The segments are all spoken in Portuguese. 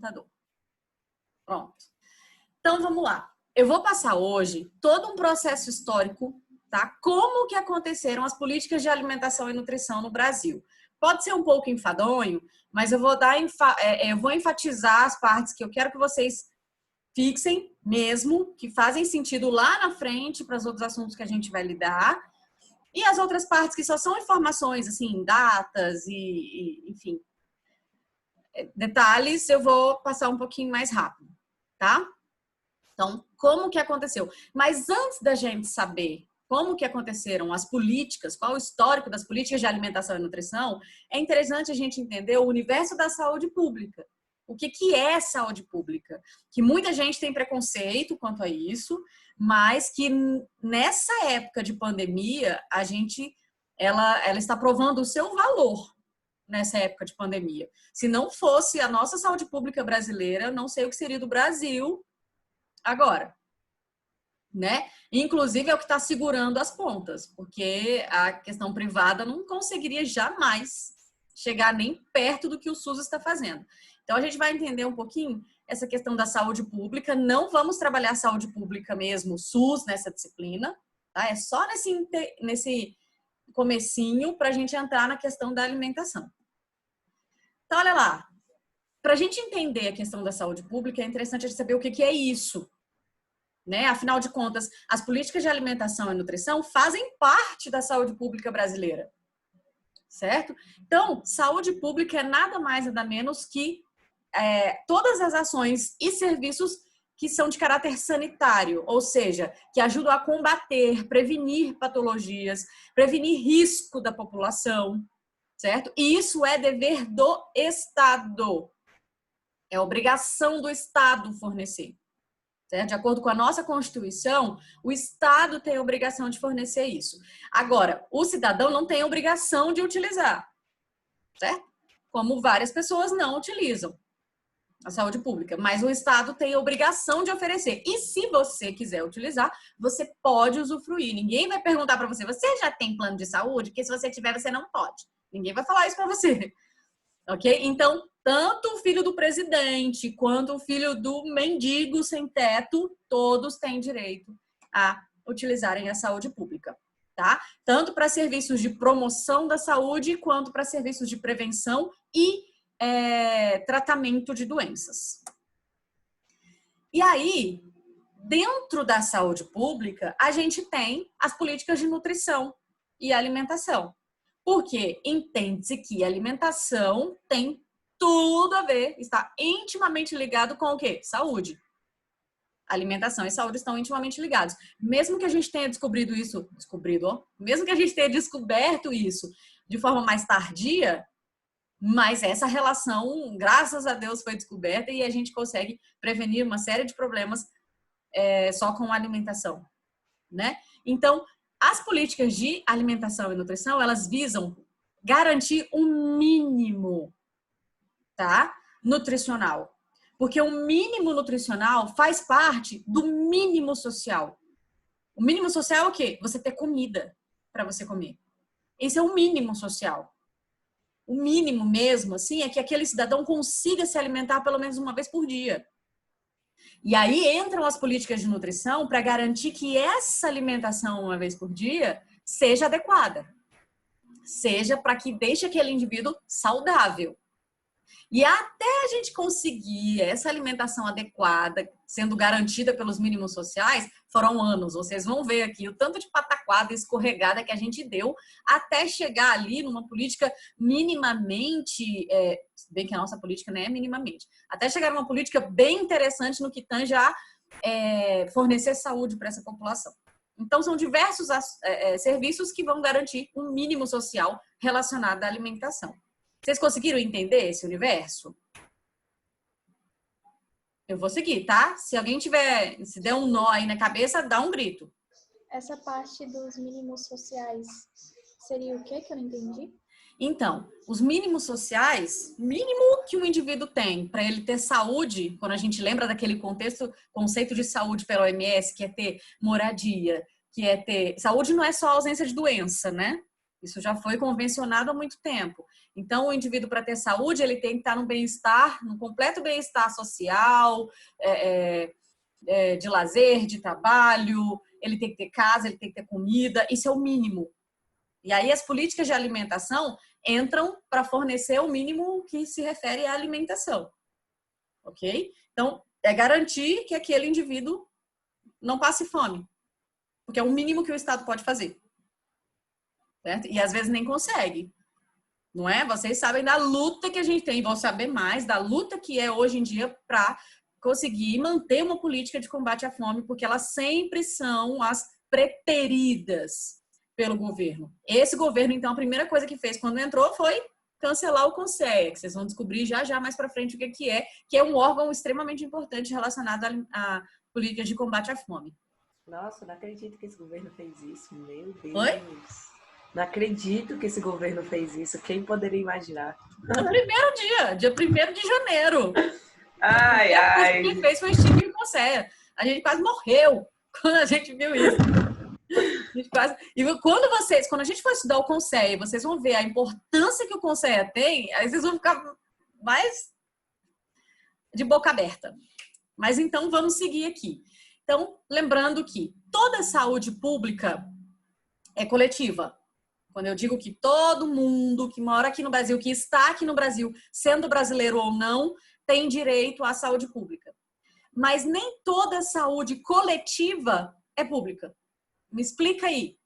computador. Pronto. Então, vamos lá. Eu vou passar hoje todo um processo histórico, tá? Como que aconteceram as políticas de alimentação e nutrição no Brasil. Pode ser um pouco enfadonho, mas eu vou enfatizar as partes que eu quero que vocês fixem mesmo, que fazem sentido lá na frente para os outros assuntos que a gente vai lidar. E as outras partes que só são informações, assim, datas enfim, detalhes, eu vou passar um pouquinho mais rápido, tá? Então, como que aconteceu? Mas antes da gente saber como que aconteceram as políticas, qual o histórico das políticas de alimentação e nutrição, é interessante a gente entender o universo da saúde pública. O que é saúde pública? Que muita gente tem preconceito quanto a isso, mas que nessa época de pandemia, ela está provando o seu valor nessa época de pandemia. Se não fosse a nossa saúde pública brasileira, não sei o que seria do Brasil agora, né? Inclusive é o que está segurando as pontas, porque a questão privada não conseguiria jamais chegar nem perto do que o SUS está fazendo. Então a gente vai entender um pouquinho essa questão da saúde pública. Não vamos trabalhar saúde pública mesmo, SUS, nessa disciplina, tá? É só nesse comecinho para a gente entrar na questão da alimentação. Então, olha lá. Para a gente entender a questão da saúde pública, é interessante a gente saber o que é isso, né? Afinal de contas, as políticas de alimentação e nutrição fazem parte da saúde pública brasileira, certo? Então, saúde pública é nada mais, nada menos que todas as ações e serviços que são de caráter sanitário, ou seja, que ajudam a combater, prevenir patologias, prevenir risco da população, certo? E isso é dever do Estado. É obrigação do Estado fornecer. Certo? De acordo com a nossa Constituição, o Estado tem a obrigação de fornecer isso. Agora, o cidadão não tem a obrigação de utilizar, certo? Como várias pessoas não utilizam a saúde pública, mas o Estado tem a obrigação de oferecer. E se você quiser utilizar, você pode usufruir. Ninguém vai perguntar para você, você já tem plano de saúde? Porque se você tiver, você não pode. Ninguém vai falar isso para você. Ok? Então, tanto o filho do presidente quanto o filho do mendigo sem teto, todos têm direito a utilizarem a saúde pública, tá? Tanto para serviços de promoção da saúde quanto para serviços de prevenção e tratamento de doenças. E aí, dentro da saúde pública, a gente tem as políticas de nutrição e alimentação. Porque entende-se que a alimentação tem tudo a ver, está intimamente ligado com o quê? Saúde. Alimentação e saúde estão intimamente ligados. Mesmo que a gente tenha mesmo que a gente tenha descoberto isso de forma mais tardia, mas essa relação, graças a Deus, foi descoberta e a gente consegue prevenir uma série de problemas só com a alimentação, né? Então, as políticas de alimentação e nutrição, elas visam garantir um mínimo, tá? Nutricional. Porque o mínimo nutricional faz parte do mínimo social. O mínimo social é o quê? Você ter comida para você comer. Esse é o mínimo social. O mínimo mesmo, assim, é que aquele cidadão consiga se alimentar pelo menos uma vez por dia. E aí entram as políticas de nutrição para garantir que essa alimentação uma vez por dia seja adequada. Seja para que deixe aquele indivíduo saudável. E até a gente conseguir essa alimentação adequada, sendo garantida pelos mínimos sociais, foram anos. Vocês vão ver aqui o tanto de pataquada escorregada que a gente deu até chegar ali numa política minimamente, bem que a nossa política não é minimamente, até chegar numa política bem interessante no que tange a fornecer saúde para essa população. Então, são diversos serviços que vão garantir um mínimo social relacionado à alimentação. Vocês conseguiram entender esse universo? Eu vou seguir, tá? Se alguém se der um nó aí na cabeça, dá um grito. Essa parte dos mínimos sociais seria o quê que eu não entendi? Então, os mínimos sociais, mínimo que um indivíduo tem para ele ter saúde, quando a gente lembra daquele conceito de saúde pela OMS, que é ter moradia, que é ter... Saúde não é só ausência de doença, né? Isso já foi convencionado há muito tempo. Então, o indivíduo, para ter saúde, ele tem que estar no bem-estar, no completo bem-estar social, de lazer, de trabalho, ele tem que ter casa, ele tem que ter comida, isso é o mínimo. E aí as políticas de alimentação entram para fornecer o mínimo que se refere à alimentação, ok? Então, é garantir que aquele indivíduo não passe fome, porque é o mínimo que o Estado pode fazer, certo? E às vezes nem consegue, não é? Vocês sabem da luta que a gente tem, vão saber mais da luta que é hoje em dia para conseguir manter uma política de combate à fome, porque elas sempre são as preteridas pelo governo. Esse governo, então, a primeira coisa que fez quando entrou foi cancelar o CONSEA, que vocês vão descobrir já mais para frente o que é um órgão extremamente importante relacionado a políticas de combate à fome. Nossa, não acredito que esse governo fez isso, meu Deus. Oi? Não acredito que esse governo fez isso, quem poderia imaginar? No primeiro dia 1º de janeiro. Ai, ai. O que fez foi extinguir o CONSEA. A gente quase morreu quando a gente viu isso. E quando a gente for estudar o CONSEA, vocês vão ver a importância que o CONSEA tem, aí vocês vão ficar mais de boca aberta. Mas então vamos seguir aqui. Então, lembrando que toda saúde pública é coletiva. Quando eu digo que todo mundo que mora aqui no Brasil, que está aqui no Brasil, sendo brasileiro ou não, tem direito à saúde pública. Mas nem toda saúde coletiva é pública. Me explica aí.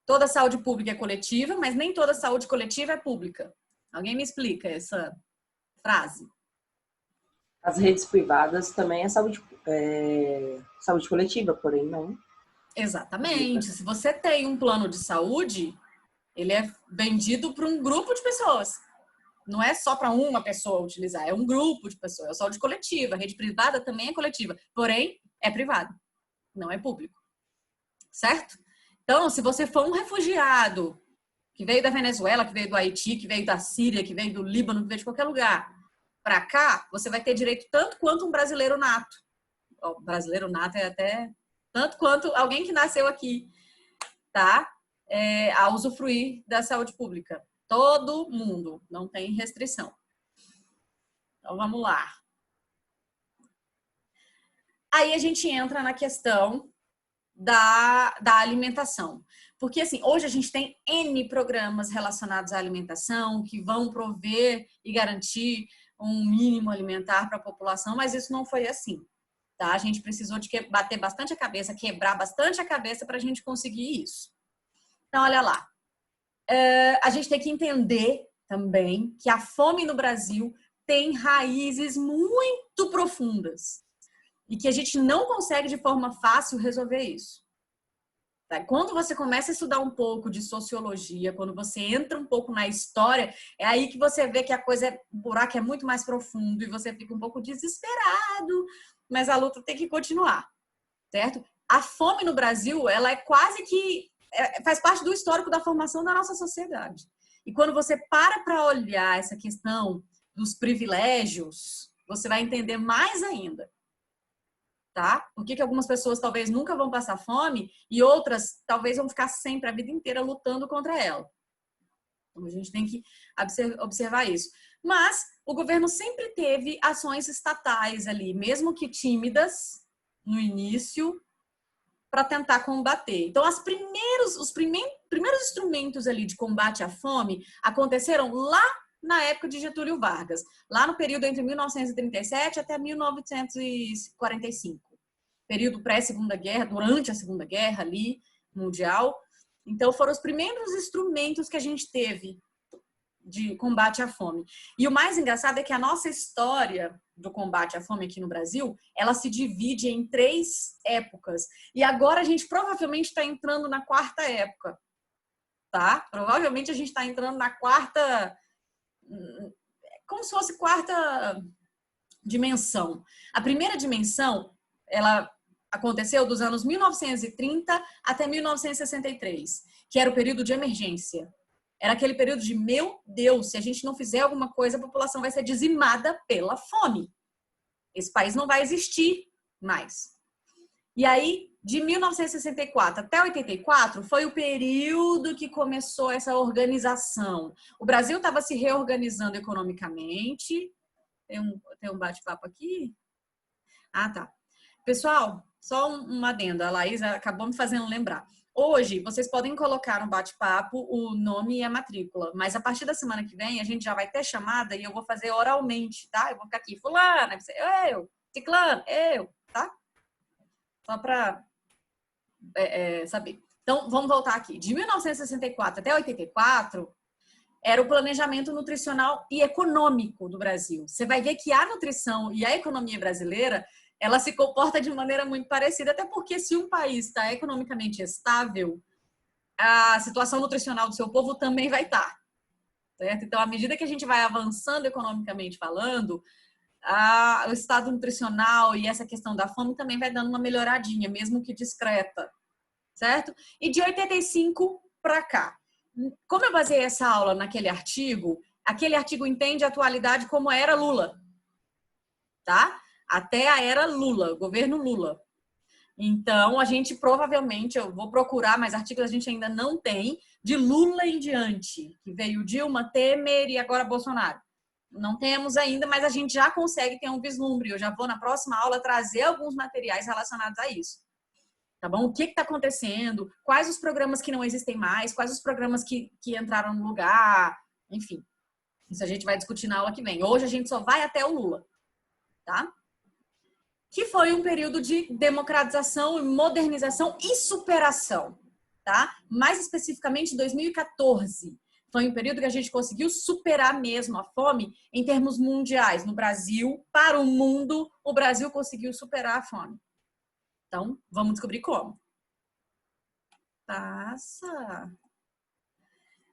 Toda saúde pública é coletiva, mas nem toda saúde coletiva é pública. Alguém me explica essa frase? As redes privadas também é saúde coletiva, porém não. Exatamente. Se você tem um plano de saúde, ele é vendido para um grupo de pessoas. Não é só para uma pessoa utilizar, é um grupo de pessoas. É saúde coletiva. A rede privada também é coletiva, porém é privada, não é público. Certo? Então, se você for um refugiado que veio da Venezuela, que veio do Haiti, que veio da Síria, que veio do Líbano, que veio de qualquer lugar, para cá, você vai ter direito tanto quanto um brasileiro nato. O brasileiro nato é até tanto quanto alguém que nasceu aqui, tá? A usufruir da saúde pública. Todo mundo, não tem restrição. Então, vamos lá. Aí a gente entra na questão da alimentação. Porque, assim, hoje a gente tem N programas relacionados à alimentação que vão prover e garantir um mínimo alimentar para a população, mas isso não foi assim, tá? A gente precisou de bater bastante a cabeça, quebrar bastante a cabeça para a gente conseguir isso. Então, olha lá. A gente tem que entender também que a fome no Brasil tem raízes muito profundas e que a gente não consegue de forma fácil resolver isso. Quando você começa a estudar um pouco de sociologia, quando você entra um pouco na história, é aí que você vê que o buraco é muito mais profundo e você fica um pouco desesperado, mas a luta tem que continuar, certo? A fome no Brasil, ela é quase que faz parte do histórico da formação da nossa sociedade. E quando você para olhar essa questão dos privilégios, você vai entender mais ainda. Tá? Por que algumas pessoas talvez nunca vão passar fome e outras talvez vão ficar sempre a vida inteira lutando contra ela. Então a gente tem que observar isso. Mas o governo sempre teve ações estatais ali, mesmo que tímidas no início, para tentar combater. Então os primeiros instrumentos ali de combate à fome aconteceram lá na época de Getúlio Vargas, lá no período entre 1937 até 1945. Período pré-Segunda Guerra, durante a Segunda Guerra ali, mundial. Então, foram os primeiros instrumentos que a gente teve de combate à fome. E o mais engraçado é que a nossa história do combate à fome aqui no Brasil, ela se divide em 3 épocas. E agora a gente provavelmente está entrando na 4ª época, tá? Provavelmente a gente está entrando na 4ª... como se fosse 4ª dimensão. A primeira dimensão, ela aconteceu dos anos 1930 até 1963, que era o período de emergência. Era aquele período de, meu Deus, se a gente não fizer alguma coisa, a população vai ser dizimada pela fome. Esse país não vai existir mais. E aí, de 1964 até 84 foi o período que começou essa organização. O Brasil estava se reorganizando economicamente. Tem um bate-papo aqui? Ah, tá. Pessoal, só um adendo. A Laís acabou me fazendo lembrar. Hoje, vocês podem colocar no bate-papo o nome e a matrícula, mas a partir da semana que vem, a gente já vai ter chamada e eu vou fazer oralmente, tá? Eu vou ficar aqui, fulana, eu, ciclano, eu, tá? Só para saber. Então, vamos voltar aqui. De 1964 até 84, era o planejamento nutricional e econômico do Brasil. Você vai ver que a nutrição e a economia brasileira, ela se comporta de maneira muito parecida, até porque se um país está economicamente estável, a situação nutricional do seu povo também vai estar. Certo? Então, à medida que a gente vai avançando economicamente falando, o estado nutricional e essa questão da fome também vai dando uma melhoradinha, mesmo que discreta, certo? E de 85 para cá. Como eu baseei essa aula naquele artigo, aquele artigo entende a atualidade como a era Lula, tá? Até a era Lula, governo Lula. Então, a gente provavelmente, eu vou procurar, mas artigos a gente ainda não tem, de Lula em diante, que veio Dilma, Temer e agora Bolsonaro. Não temos ainda, mas a gente já consegue ter um vislumbre. Eu já vou na próxima aula trazer alguns materiais relacionados a isso. Tá bom? O que está acontecendo? Quais os programas que não existem mais? Quais os programas que entraram no lugar? Enfim, isso a gente vai discutir na aula que vem. Hoje a gente só vai até o Lula, tá? Que foi um período de democratização, modernização e superação, tá? Mais especificamente 2014. Foi um período que a gente conseguiu superar mesmo a fome em termos mundiais. No Brasil, para o mundo, o Brasil conseguiu superar a fome. Então, vamos descobrir como. Passa.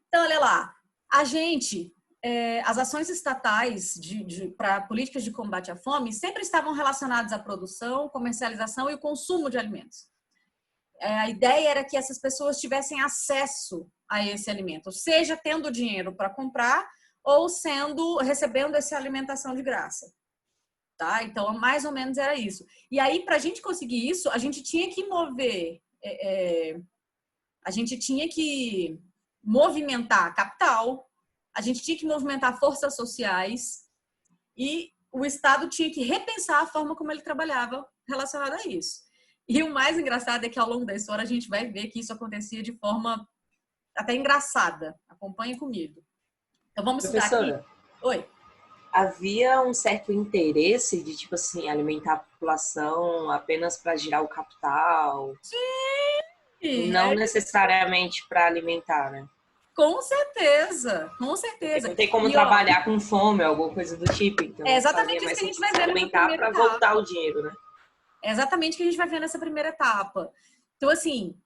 Então, olha lá. A gente, as ações estatais para políticas de combate à fome sempre estavam relacionadas à produção, comercialização e o consumo de alimentos. A ideia era que essas pessoas tivessem acesso a esse alimento, seja tendo dinheiro para comprar ou recebendo essa alimentação de graça. Tá? Então, mais ou menos era isso. E aí, para a gente conseguir isso, a gente tinha que a gente tinha que movimentar capital, a gente tinha que movimentar forças sociais e o Estado tinha que repensar a forma como ele trabalhava relacionada a isso. E o mais engraçado é que ao longo da história a gente vai ver que isso acontecia de forma até engraçada. Acompanhe comigo. Então, vamos estudar aqui. Oi. Havia um certo interesse de, tipo assim, alimentar a população apenas para girar o capital. Sim! Não necessariamente para alimentar, né? Com certeza, com certeza. Não tem como trabalhar com fome, alguma coisa do tipo. Então, é exatamente isso que a gente vai ver alimentar para voltar o dinheiro, né? É exatamente o que a gente vai ver nessa primeira etapa. Então, assim,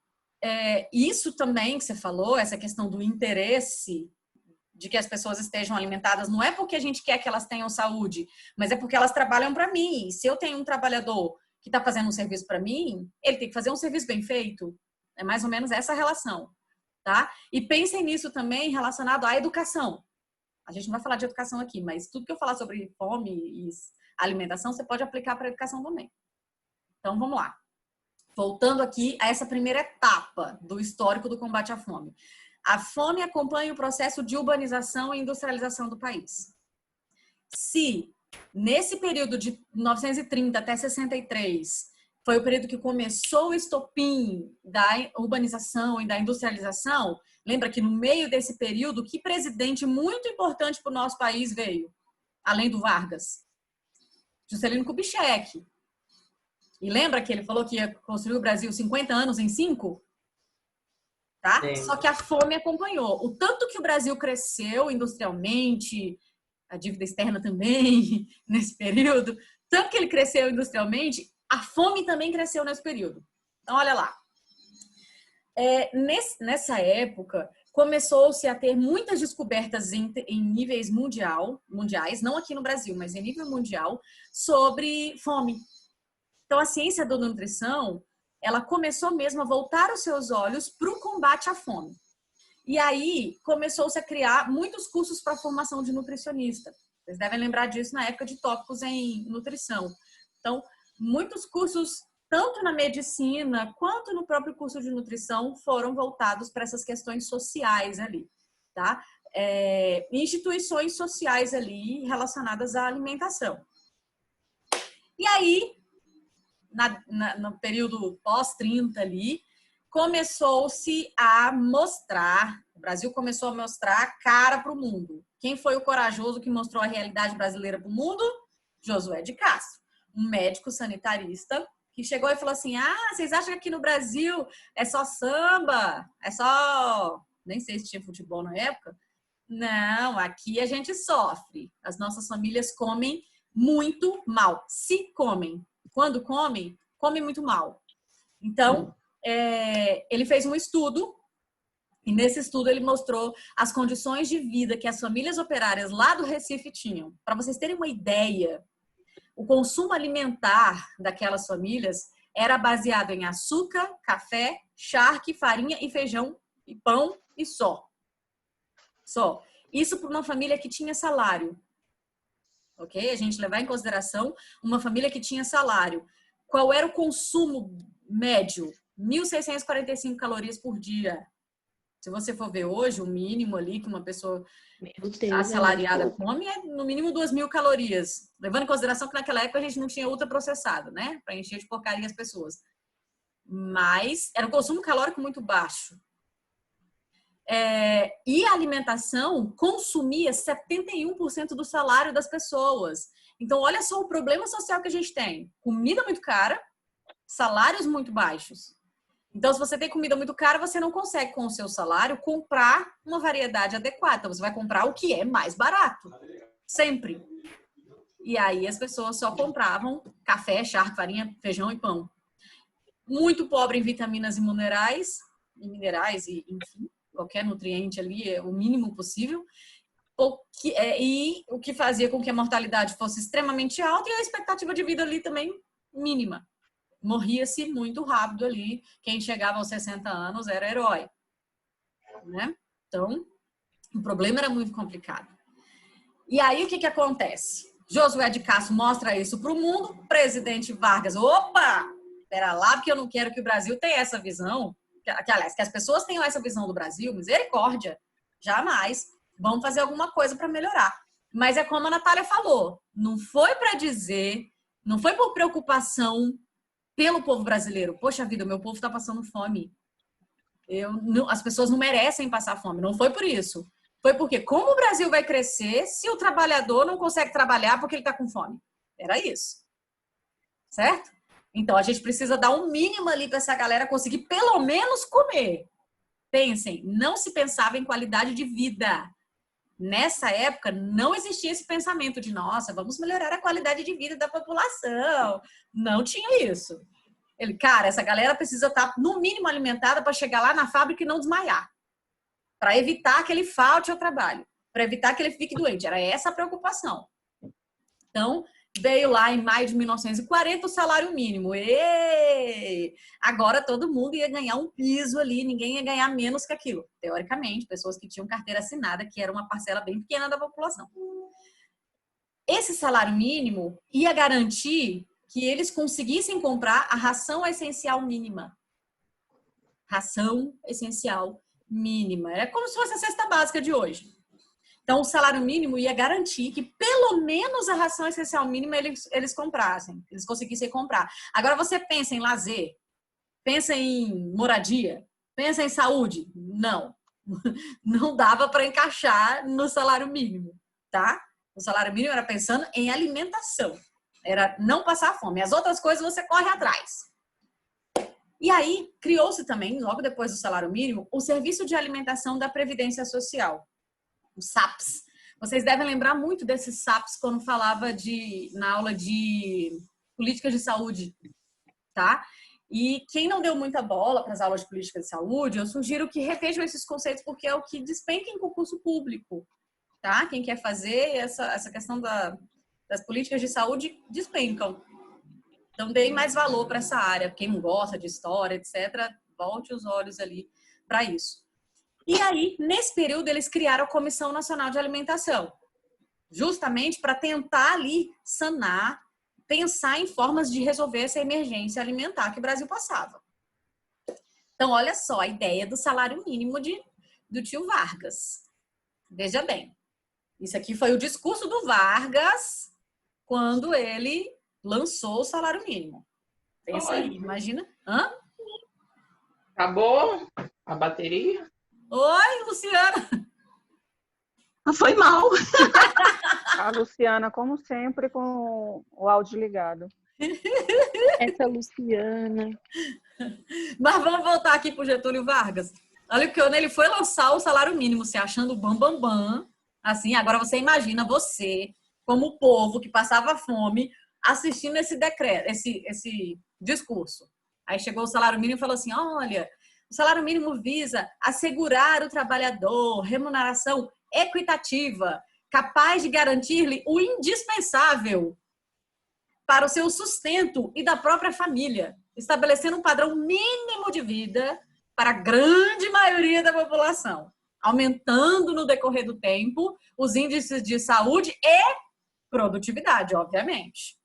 isso também que você falou, essa questão do interesse de que as pessoas estejam alimentadas, não é porque a gente quer que elas tenham saúde, mas é porque elas trabalham para mim. E se eu tenho um trabalhador que está fazendo um serviço para mim, ele tem que fazer um serviço bem feito. É mais ou menos essa relação, tá? E pensem nisso também relacionado à educação. A gente não vai falar de educação aqui, mas tudo que eu falar sobre fome e alimentação, você pode aplicar para a educação também. Então, vamos lá. Voltando aqui a essa primeira etapa do histórico do combate à fome. A fome acompanha o processo de urbanização e industrialização do país. Se nesse período de 1930 até 63 foi o período que começou o estopim da urbanização e da industrialização, lembra que no meio desse período, que presidente muito importante para o nosso país veio? Além do Vargas? Juscelino Kubitschek. E lembra que ele falou que ia construir o Brasil 50 anos em 5? Tá? Só que a fome acompanhou. O tanto que o Brasil cresceu industrialmente, a dívida externa também, nesse período, tanto que ele cresceu industrialmente, a fome também cresceu nesse período. Então, olha lá. Nessa época, começou-se a ter muitas descobertas em níveis mundiais, não aqui no Brasil, mas em nível mundial, sobre fome. Então, a ciência da nutrição, ela começou mesmo a voltar os seus olhos para o combate à fome. E aí, começou-se a criar muitos cursos para a formação de nutricionista. Vocês devem lembrar disso na época de tópicos em nutrição. Então, muitos cursos tanto na medicina quanto no próprio curso de nutrição, foram voltados para essas questões sociais ali, tá? Instituições sociais ali relacionadas à alimentação. E aí, no período pós-30 ali, começou-se a mostrar, o Brasil começou a mostrar a cara para o mundo. Quem foi o corajoso que mostrou a realidade brasileira para o mundo? Josué de Castro, um médico sanitarista que chegou e falou assim, vocês acham que aqui no Brasil é só samba? É só... Nem sei se tinha futebol na época. Não, aqui a gente sofre. As nossas famílias comem muito mal. Se comem. Quando comem, comem muito mal. Então, ele fez um estudo, e nesse estudo ele mostrou as condições de vida que as famílias operárias lá do Recife tinham. Para vocês terem uma ideia, o consumo alimentar daquelas famílias era baseado em açúcar, café, charque, farinha e feijão, e pão e só. Só. Isso para uma família que tinha salário. Ok? A gente levar em consideração uma família que tinha salário. Qual era o consumo médio? 1.645 calorias por dia. Se você for ver hoje, o mínimo ali que uma pessoa assalariada come é no mínimo 2.000 calorias. Levando em consideração que naquela época a gente não tinha ultraprocessado, né? Para encher de porcaria as pessoas. Mas era um consumo calórico muito baixo. E a alimentação consumia 71% do salário das pessoas. Então, olha só o problema social que a gente tem. Comida muito cara, salários muito baixos. Então, se você tem comida muito cara, você não consegue, com o seu salário, comprar uma variedade adequada. Então, você vai comprar o que é mais barato. Sempre. E aí, as pessoas só compravam café, charque, farinha, feijão e pão. Muito pobre em vitaminas e minerais, e enfim, qualquer nutriente ali é o mínimo possível. E o que fazia com que a mortalidade fosse extremamente alta e a expectativa de vida ali também mínima. Morria-se muito rápido ali. Quem chegava aos 60 anos era herói. Né? Então, o problema era muito complicado. E aí, o que acontece? Josué de Castro mostra isso para o mundo. Presidente Vargas, opa! Espera lá, porque eu não quero que o Brasil tenha essa visão. Aliás, que as pessoas tenham essa visão do Brasil. Misericórdia. Jamais. Vamos fazer alguma coisa para melhorar. Mas é como a Natália falou. Não foi para dizer, não foi por preocupação pelo povo brasileiro. Poxa vida, o meu povo está passando fome. As pessoas não merecem passar fome. Não foi por isso. Foi porque como o Brasil vai crescer se o trabalhador não consegue trabalhar porque ele está com fome? Era isso. Certo? Então, a gente precisa dar um mínimo ali para essa galera conseguir pelo menos comer. Pensem, não se pensava em qualidade de vida. Nessa época, não existia esse pensamento de, nossa, vamos melhorar a qualidade de vida da população. Não tinha isso. Cara, essa galera precisa estar, no mínimo, alimentada para chegar lá na fábrica e não desmaiar. Para evitar que ele falte ao trabalho. Para evitar que ele fique doente. Era essa a preocupação. Então, veio lá em maio de 1940 o salário mínimo. Agora todo mundo ia ganhar um piso ali, ninguém ia ganhar menos que aquilo. Teoricamente, pessoas que tinham carteira assinada, que era uma parcela bem pequena da população. Esse salário mínimo ia garantir que eles conseguissem comprar a ração essencial mínima. Ração essencial mínima. Era como se fosse a cesta básica de hoje. Então, o salário mínimo ia garantir que pelo menos a ração essencial mínima eles comprassem, eles conseguissem comprar. Agora, você pensa em lazer, pensa em moradia, pensa em saúde? Não. Não dava para encaixar no salário mínimo, tá? O salário mínimo era pensando em alimentação. Era não passar fome. As outras coisas você corre atrás. E aí, criou-se também, logo depois do salário mínimo, o Serviço de Alimentação da Previdência Social. Os SAPs. Vocês devem lembrar muito desses SAPs quando falava na aula de políticas de saúde, tá? E quem não deu muita bola para as aulas de política de saúde, eu sugiro que revejam esses conceitos, porque é o que despenca em concurso público, tá? Quem quer fazer essa questão das políticas de saúde, despencam. Então, deem mais valor para essa área. Quem não gosta de história, etc., volte os olhos ali para isso. E aí, nesse período, eles criaram a Comissão Nacional de Alimentação, justamente para tentar ali sanar, pensar em formas de resolver essa emergência alimentar que o Brasil passava. Então, olha só a ideia do salário mínimo do tio Vargas. Veja bem, isso aqui foi o discurso do Vargas quando ele lançou o salário mínimo. Pensa aí, imagina. Hã? Acabou a bateria? Oi, Luciana. Foi mal. A Luciana, como sempre, com o áudio ligado. Essa Luciana. Mas vamos voltar aqui para o Getúlio Vargas. Olha que quando ele foi lançar o salário mínimo, se achando bam, assim, agora você imagina você, como o povo que passava fome, assistindo esse decreto, esse discurso. Aí chegou o salário mínimo e falou assim, olha, o salário mínimo visa assegurar o trabalhador remuneração equitativa, capaz de garantir-lhe o indispensável para o seu sustento e da própria família, estabelecendo um padrão mínimo de vida para a grande maioria da população, aumentando no decorrer do tempo os índices de saúde e produtividade, obviamente,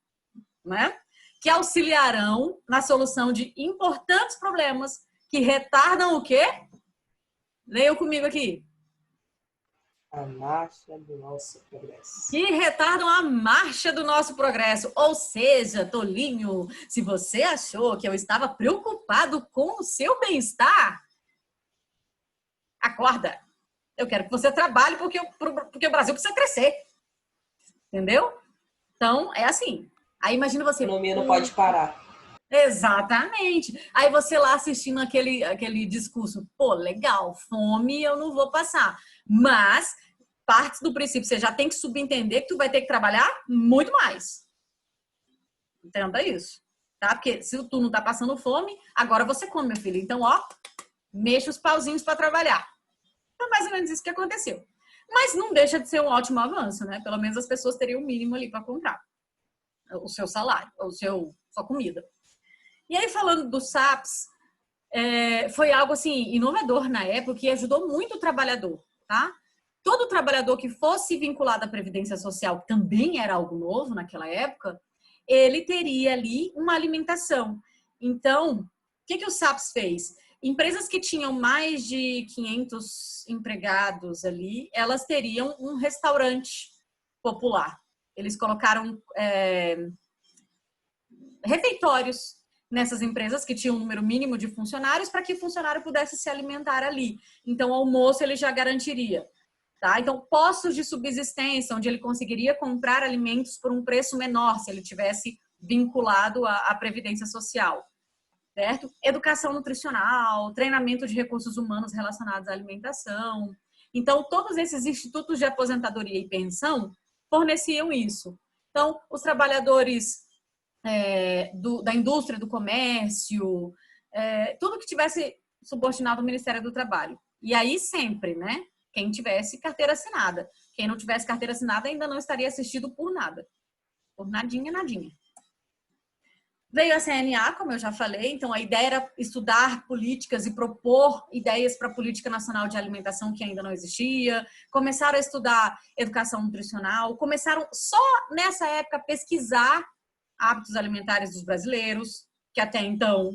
né? Que auxiliarão na solução de importantes problemas que retardam o quê? Leiam comigo aqui. A marcha do nosso progresso. Que retardam a marcha do nosso progresso. Ou seja, tolinho, se você achou que eu estava preocupado com o seu bem-estar, acorda. Eu quero que você trabalhe porque o Brasil precisa crescer. Entendeu? Então, é assim. Aí imagina você... A economia não pode parar. Exatamente. Aí você lá assistindo aquele discurso, pô, legal, fome eu não vou passar. Mas, partes do princípio, você já tem que subentender que tu vai ter que trabalhar muito mais. Entenda isso, tá? Porque se tu não tá passando fome, agora você come, meu filho. Então, ó, mexa os pauzinhos para trabalhar. Então, mais ou menos isso que aconteceu. Mas não deixa de ser um ótimo avanço, né? Pelo menos as pessoas teriam o mínimo ali para comprar o seu salário, sua comida. E aí, falando do SAPS, foi algo assim inovador na época que ajudou muito o trabalhador, tá? Todo trabalhador que fosse vinculado à Previdência Social, que também era algo novo naquela época, ele teria ali uma alimentação. Então, o que o SAPS fez? Empresas que tinham mais de 500 empregados ali, elas teriam um restaurante popular. Eles colocaram refeitórios nessas empresas que tinham um número mínimo de funcionários para que o funcionário pudesse se alimentar ali. Então, o almoço ele já garantiria. Tá? Então, postos de subsistência, onde ele conseguiria comprar alimentos por um preço menor, se ele tivesse vinculado à Previdência Social. Certo? Educação nutricional, treinamento de recursos humanos relacionados à alimentação. Então, todos esses institutos de aposentadoria e pensão forneciam isso. Então, os trabalhadores da indústria, do comércio, tudo que tivesse subordinado ao Ministério do Trabalho. E aí sempre, né? Quem tivesse carteira assinada. Quem não tivesse carteira assinada ainda não estaria assistido por nada. Por nadinha, nadinha. Veio a CNA, como eu já falei, então a ideia era estudar políticas e propor ideias para a Política Nacional de Alimentação que ainda não existia, começaram a estudar educação nutricional, começaram só nessa época a pesquisar hábitos alimentares dos brasileiros, que até então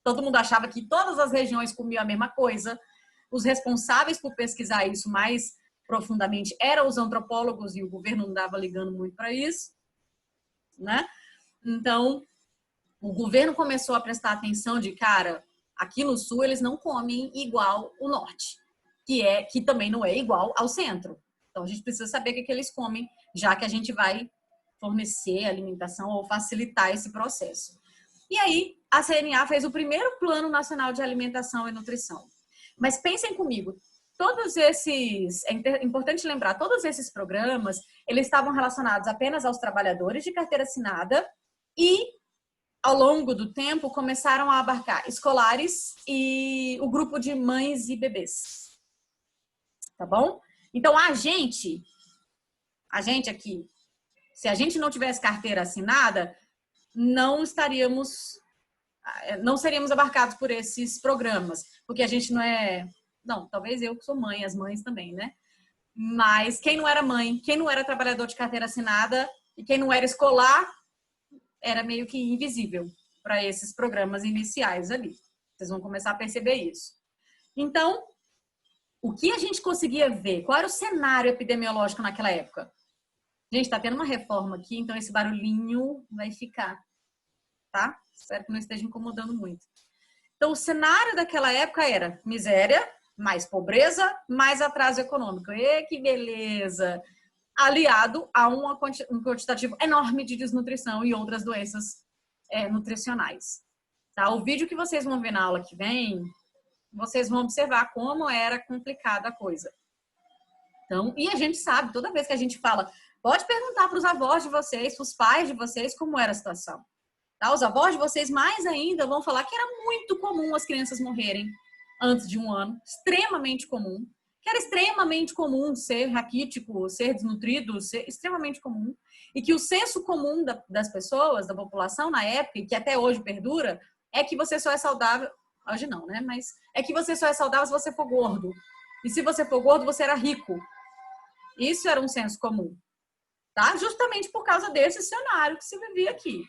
todo mundo achava que todas as regiões comiam a mesma coisa. Os responsáveis por pesquisar isso mais profundamente eram os antropólogos e o governo não dava ligando muito para isso, né? Então, o governo começou a prestar atenção de, cara, aqui no sul eles não comem igual o norte, que também não é igual ao centro. Então, a gente precisa saber o que eles comem, já que a gente vai fornecer alimentação ou facilitar esse processo. E aí, a CNA fez o primeiro Plano Nacional de Alimentação e Nutrição. Mas pensem comigo, é importante lembrar, todos esses programas, eles estavam relacionados apenas aos trabalhadores de carteira assinada e, ao longo do tempo, começaram a abarcar escolares e o grupo de mães e bebês. Tá bom? Então, a gente aqui, se a gente não tivesse carteira assinada, não seríamos abarcados por esses programas, porque a gente não é... Não, talvez eu que sou mãe, as mães também, né? Mas quem não era mãe, quem não era trabalhador de carteira assinada e quem não era escolar, era meio que invisível para esses programas iniciais ali. Vocês vão começar a perceber isso. Então, o que a gente conseguia ver? Qual era o cenário epidemiológico naquela época? Gente, tá tendo uma reforma aqui, então esse barulhinho vai ficar, tá? Espero que não esteja incomodando muito. Então, o cenário daquela época era miséria, mais pobreza, mais atraso econômico. E que beleza! Aliado a um quantitativo enorme de desnutrição e outras doenças nutricionais. Tá? O vídeo que vocês vão ver na aula que vem, vocês vão observar como era complicada a coisa. Então, e a gente sabe, toda vez que a gente fala, pode perguntar para os avós de vocês, para os pais de vocês, como era a situação. Tá? Os avós de vocês, mais ainda, vão falar que era muito comum as crianças morrerem antes de 1 ano, extremamente comum, que era extremamente comum ser raquítico, ser desnutrido, ser extremamente comum, e que o senso comum das pessoas, da população na época, e que até hoje perdura, é que você só é saudável, hoje não, né? Mas é que você só é saudável se você for gordo. E se você for gordo, você era rico. Isso era um senso comum, tá? Justamente por causa desse cenário que se vivia aqui.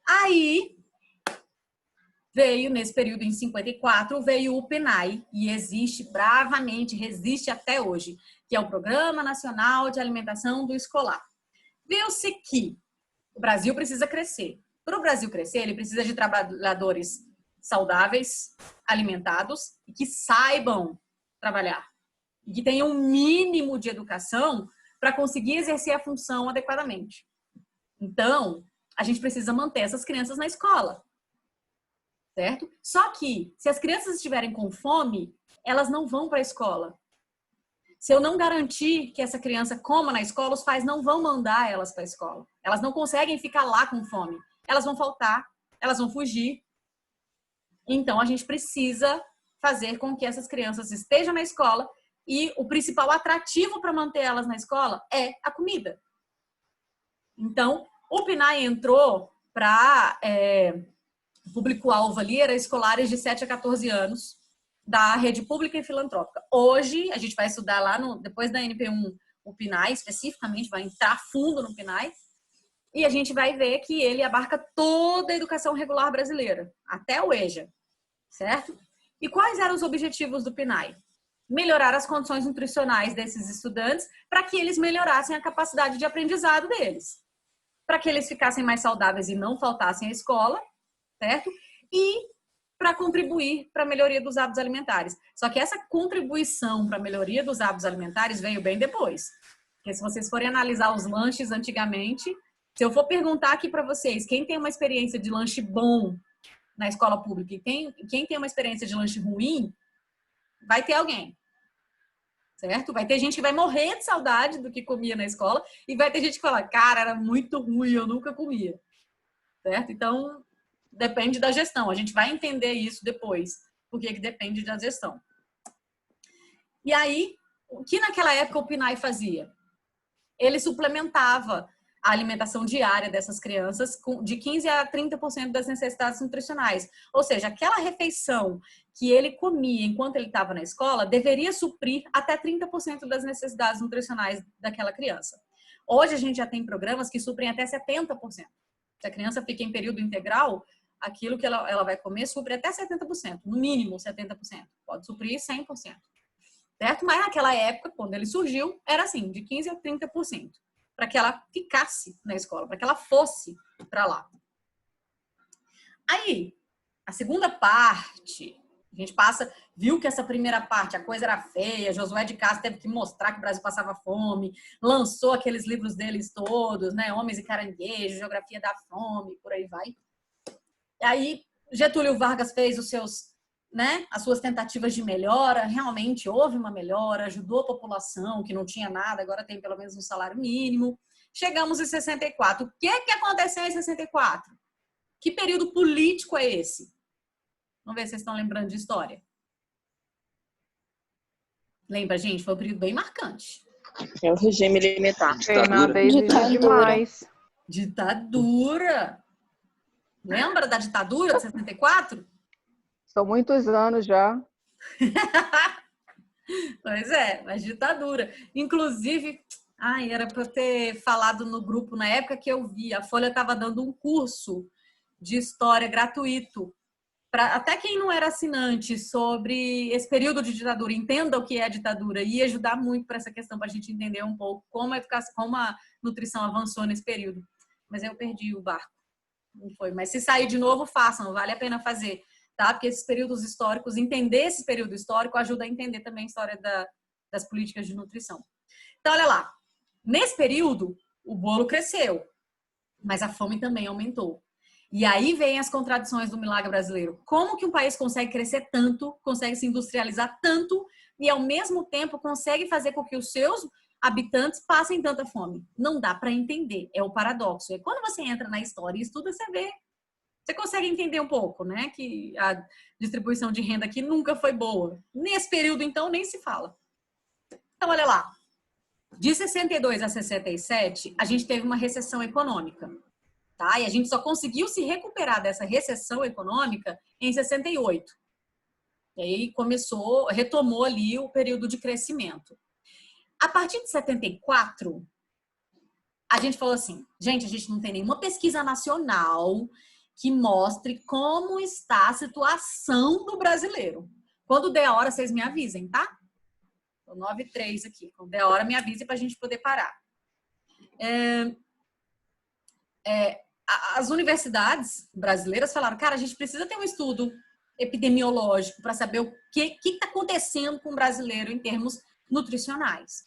Aí, veio, nesse período, em 54, veio o PNAE, e existe bravamente, resiste até hoje, que é o Programa Nacional de Alimentação do Escolar. Viu-se que o Brasil precisa crescer. Para o Brasil crescer, ele precisa de trabalhadores saudáveis, alimentados, e que saibam trabalhar. E que tenham um mínimo de educação para conseguir exercer a função adequadamente. Então, a gente precisa manter essas crianças na escola. Certo? Só que, se as crianças estiverem com fome, elas não vão para a escola. Se eu não garantir que essa criança coma na escola, os pais não vão mandar elas para a escola. Elas não conseguem ficar lá com fome. Elas vão faltar, elas vão fugir. Então, a gente precisa fazer com que essas crianças estejam na escola e o principal atrativo para manter elas na escola é a comida. Então, o PNAE entrou para... O público-alvo ali era escolares de 7 a 14 anos da rede pública e filantrópica. Hoje, a gente vai estudar lá, depois da NP1, o PNAE, especificamente, vai entrar fundo no PNAE, e a gente vai ver que ele abarca toda a educação regular brasileira, até o EJA, certo? E quais eram os objetivos do PNAE? Melhorar as condições nutricionais desses estudantes para que eles melhorassem a capacidade de aprendizado deles, para que eles ficassem mais saudáveis e não faltassem à escola, certo? E para contribuir para a melhoria dos hábitos alimentares. Só que essa contribuição para a melhoria dos hábitos alimentares veio bem depois. Porque se vocês forem analisar os lanches antigamente, se eu for perguntar aqui para vocês, quem tem uma experiência de lanche bom na escola pública e quem tem uma experiência de lanche ruim, vai ter alguém. Certo? Vai ter gente que vai morrer de saudade do que comia na escola e vai ter gente que fala, cara, era muito ruim, eu nunca comia. Certo? Então, depende da gestão. A gente vai entender isso depois, porque que depende da gestão. E aí, o que naquela época o PNAE fazia? Ele suplementava a alimentação diária dessas crianças de 15% a 30% das necessidades nutricionais. Ou seja, aquela refeição que ele comia enquanto ele estava na escola deveria suprir até 30% das necessidades nutricionais daquela criança. Hoje a gente já tem programas que suprem até 70%. Se a criança fica em período integral, aquilo que ela vai comer supre até 70%, no mínimo 70%. Pode suprir 100%. Certo? Mas naquela época, quando ele surgiu, era assim, de 15% a 30%. Para que ela ficasse na escola, para que ela fosse para lá. Aí, a segunda parte, a gente viu que essa primeira parte, a coisa era feia, Josué de Castro teve que mostrar que o Brasil passava fome, lançou aqueles livros deles todos, né? Homens e Caranguejos, Geografia da Fome, por aí vai. E aí, Getúlio Vargas fez as suas tentativas de melhora, realmente houve uma melhora, ajudou a população que não tinha nada, agora tem pelo menos um salário mínimo. Chegamos em 64. O que aconteceu em 64? Que período político é esse? Vamos ver se vocês estão lembrando de história. Lembra, gente? Foi um período bem marcante. É o regime militar. Demais. Ditadura. Lembra da ditadura de 64? São muitos anos já. Pois é, mas ditadura. Inclusive, Ai, era para eu ter falado no grupo na época que eu vi. A Folha estava dando um curso de história gratuito para até quem não era assinante sobre esse período de ditadura, entenda o que é a ditadura, e ajudar muito para essa questão, para a gente entender um pouco como a educação, como a nutrição avançou nesse período. Mas eu perdi o barco. Não foi. Mas se sair de novo, façam, vale a pena fazer, tá? Porque esses períodos históricos, entender esse período histórico ajuda a entender também a história das políticas de nutrição. Então, olha lá. Nesse período, o bolo cresceu, mas a fome também aumentou. E aí vem as contradições do milagre brasileiro. Como que um país consegue crescer tanto, consegue se industrializar tanto e, ao mesmo tempo, consegue fazer com que os seus habitantes passem tanta fome? Não dá para entender. É o paradoxo. E quando você entra na história e estuda, você vê. Você consegue entender um pouco, né? Que a distribuição de renda aqui nunca foi boa. Nesse período, então, nem se fala. Então, olha lá. De 62 a 67, a gente teve uma recessão econômica. Tá? E a gente só conseguiu se recuperar dessa recessão econômica em 68. E aí retomou ali o período de crescimento. A partir de 74, a gente falou assim, gente, a gente não tem nenhuma pesquisa nacional que mostre como está a situação do brasileiro. Quando der a hora, vocês me avisem, tá? Tô 9:03 aqui. Quando der a hora, me avise para a gente poder parar. As universidades brasileiras falaram, cara, a gente precisa ter um estudo epidemiológico para saber o que está acontecendo com o brasileiro em termos nutricionais.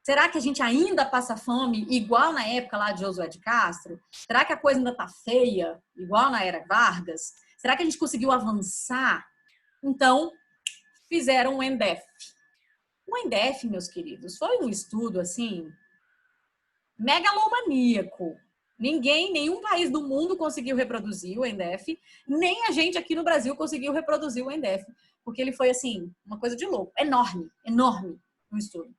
Será que a gente ainda passa fome igual na época lá de Josué de Castro? Será que a coisa ainda está feia, igual na era Vargas? Será que a gente conseguiu avançar? Então, fizeram o ENDEF. O ENDEF, meus queridos, foi um estudo, assim, megalomaníaco. Nenhum país do mundo conseguiu reproduzir o ENDEF, nem a gente aqui no Brasil conseguiu reproduzir o ENDEF, porque ele foi, assim, uma coisa de louco. Enorme, enorme o estudo.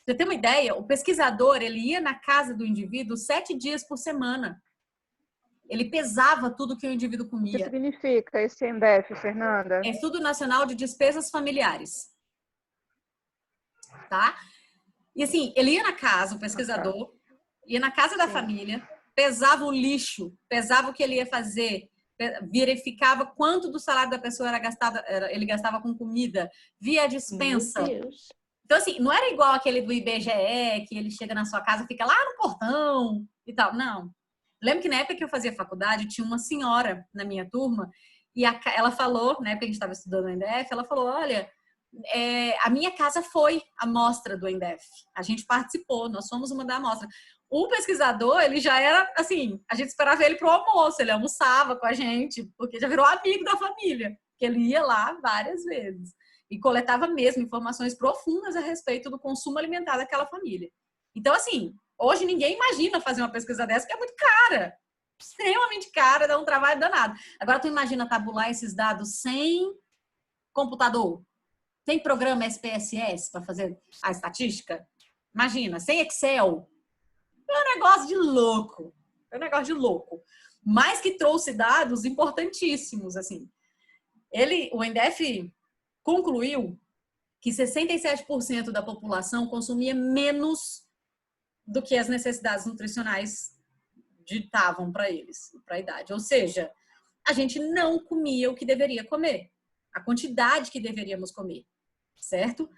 Pra você ter uma ideia, o pesquisador, ele ia na casa do indivíduo 7 dias por semana. Ele pesava tudo que o indivíduo O que comia. significa esse ENDEF, Fernanda? É Estudo Nacional de Despesas Familiares. Tá? E assim, ele ia na casa, o pesquisador, ia na casa da família, pesava o lixo, pesava o que ele ia fazer, verificava quanto do salário da pessoa ele gastava com comida, via a dispensa. Meu Deus. Então, assim, não era igual aquele do IBGE, que ele chega na sua casa e fica lá no portão e tal. Não. Lembro que na época que eu fazia faculdade, tinha uma senhora na minha turma, e ela falou, na época que a gente estava estudando o ENDEF, ela falou, olha, a minha casa foi a amostra do ENDEF. A gente participou, nós fomos uma da amostra. O pesquisador, ele já era, assim, a gente esperava ele pro almoço, ele almoçava com a gente, porque já virou amigo da família, que ele ia lá várias vezes e coletava mesmo informações profundas a respeito do consumo alimentar daquela família. Então, assim, hoje ninguém imagina fazer uma pesquisa dessa, porque é muito cara, extremamente cara, dá um trabalho danado. Agora, tu imagina tabular esses dados sem computador, sem programa SPSS para fazer a estatística? Imagina, sem Excel. É um negócio de louco. É um negócio de louco. Mas que trouxe dados importantíssimos, assim. O ENDEF concluiu que 67% da população consumia menos do que as necessidades nutricionais ditavam para eles, para a idade. Ou seja, a gente não comia o que deveria comer, a quantidade que deveríamos comer, certo?